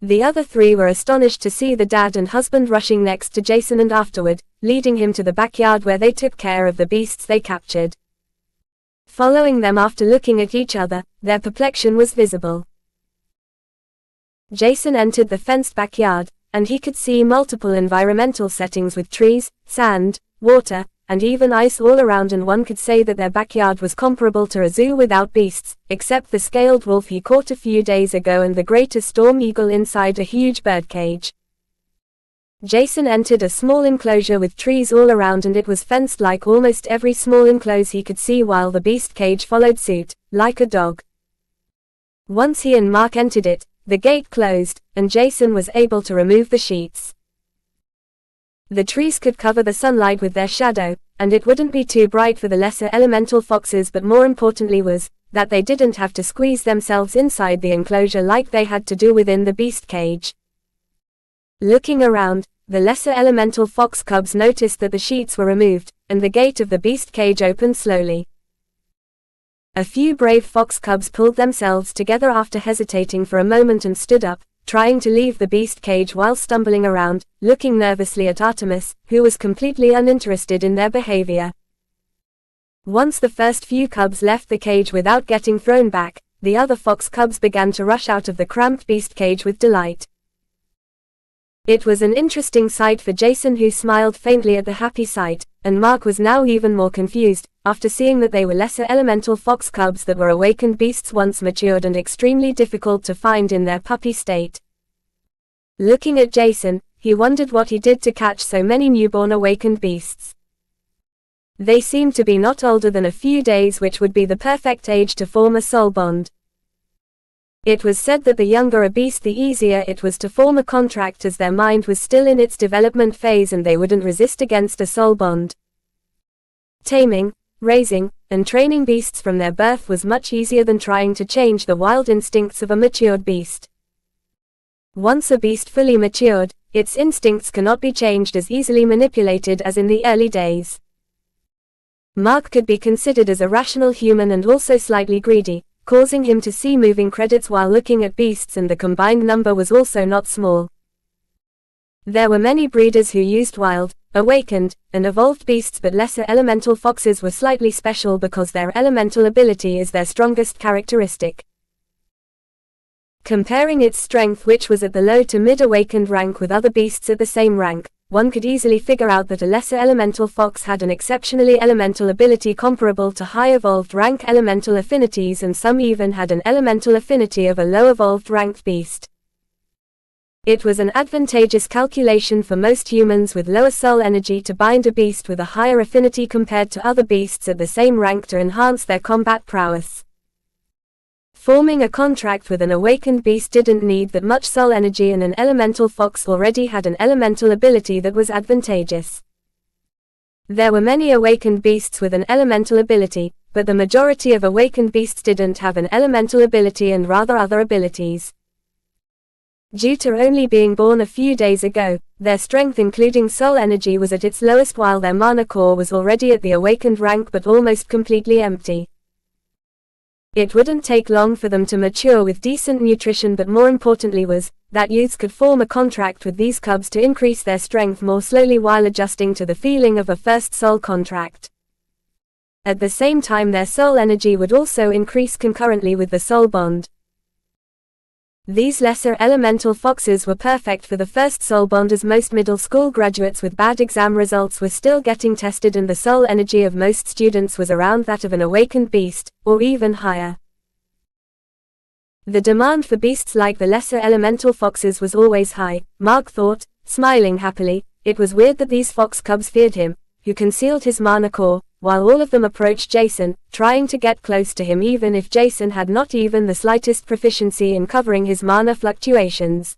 A: The other three were astonished to see the dad and husband rushing next to Jason and afterward, leading him to the backyard where they took care of the beasts they captured. Following them after looking at each other, their perplexion was visible. Jason entered the fenced backyard, and he could see multiple environmental settings with trees, sand, water, and even ice all around, and one could say that their backyard was comparable to a zoo without beasts, except the scaled wolf he caught a few days ago and the greater storm eagle inside a huge birdcage. Jason entered a small enclosure with trees all around, and it was fenced like almost every small enclosure he could see, while the beast cage followed suit, like a dog. Once he and Mark entered it, the gate closed, and Jason was able to remove the sheets. The trees could cover the sunlight with their shadow, and it wouldn't be too bright for the lesser elemental foxes, but more importantly was, that they didn't have to squeeze themselves inside the enclosure like they had to do within the beast cage. Looking around, the lesser elemental fox cubs noticed that the sheets were removed, and the gate of the beast cage opened slowly. A few brave fox cubs pulled themselves together after hesitating for a moment and stood up, trying to leave the beast cage while stumbling around, looking nervously at Artemis, who was completely uninterested in their behavior. Once the first few cubs left the cage without getting thrown back, the other fox cubs began to rush out of the cramped beast cage with delight. It was an interesting sight for Jason, who smiled faintly at the happy sight, and Mark was now even more confused, after seeing that they were lesser elemental fox cubs that were awakened beasts once matured and extremely difficult to find in their puppy state. Looking at Jason, he wondered what he did to catch so many newborn awakened beasts. They seemed to be not older than a few days, which would be the perfect age to form a soul bond. It was said that the younger a beast, the easier it was to form a contract, as their mind was still in its development phase and they wouldn't resist against a soul bond. Taming, raising, and training beasts from their birth was much easier than trying to change the wild instincts of a matured beast. Once a beast fully matured, its instincts cannot be changed as easily manipulated as in the early days. Mark could be considered as a rational human and also slightly greedy, causing him to see moving credits while looking at beasts, and the combined number was also not small. There were many breeders who used wild, awakened, and evolved beasts, but lesser elemental foxes were slightly special because their elemental ability is their strongest characteristic. Comparing its strength, which was at the low to mid-awakened rank, with other beasts at the same rank, one could easily figure out that a lesser elemental fox had an exceptionally elemental ability comparable to high-evolved rank elemental affinities, and some even had an elemental affinity of a low-evolved ranked beast. It was an advantageous calculation for most humans with lower soul energy to bind a beast with a higher affinity compared to other beasts at the same rank to enhance their combat prowess. Forming a contract with an awakened beast didn't need that much soul energy, and an elemental fox already had an elemental ability that was advantageous. There were many awakened beasts with an elemental ability, but the majority of awakened beasts didn't have an elemental ability and rather other abilities. Due to only being born a few days ago, their strength including soul energy was at its lowest, while their mana core was already at the awakened rank but almost completely empty. It wouldn't take long for them to mature with decent nutrition, but more importantly was, that youths could form a contract with these cubs to increase their strength more slowly while adjusting to the feeling of a first soul contract. At the same time, their soul energy would also increase concurrently with the soul bond. These lesser elemental foxes were perfect for the first soul bond, as most middle school graduates with bad exam results were still getting tested, and the soul energy of most students was around that of an awakened beast, or even higher. The demand for beasts like the lesser elemental foxes was always high, Mark thought, smiling happily. It was weird that these fox cubs feared him, who concealed his mana core, while all of them approached Jason, trying to get close to him even if Jason had not even the slightest proficiency in covering his mana fluctuations.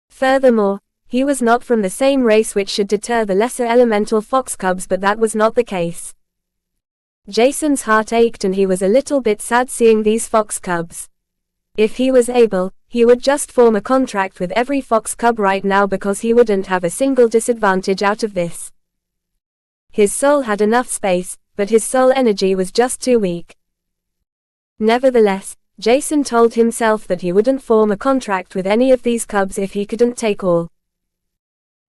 A: Furthermore, he was not from the same race, which should deter the lesser elemental fox cubs, but that was not the case. Jason's heart ached and he was a little bit sad seeing these fox cubs. If he was able, he would just form a contract with every fox cub right now, because he wouldn't have a single disadvantage out of this. His soul had enough space, but his soul energy was just too weak. Nevertheless, Jason told himself that he wouldn't form a contract with any of these cubs if he couldn't take all.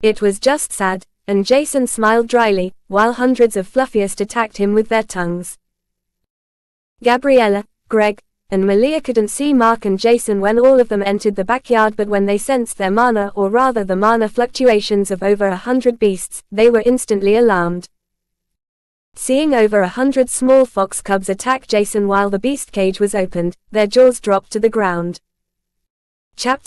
A: It was just sad, and Jason smiled dryly, while hundreds of Fluffiest attacked him with their tongues. Gabriella, Greg, and Malia couldn't see Mark and Jason when all of them entered the backyard, but when they sensed their mana, or rather the mana fluctuations of over 100 beasts, they were instantly alarmed. Seeing over 100 small fox cubs attack Jason while the beast cage was opened, their jaws dropped to the ground. Chapter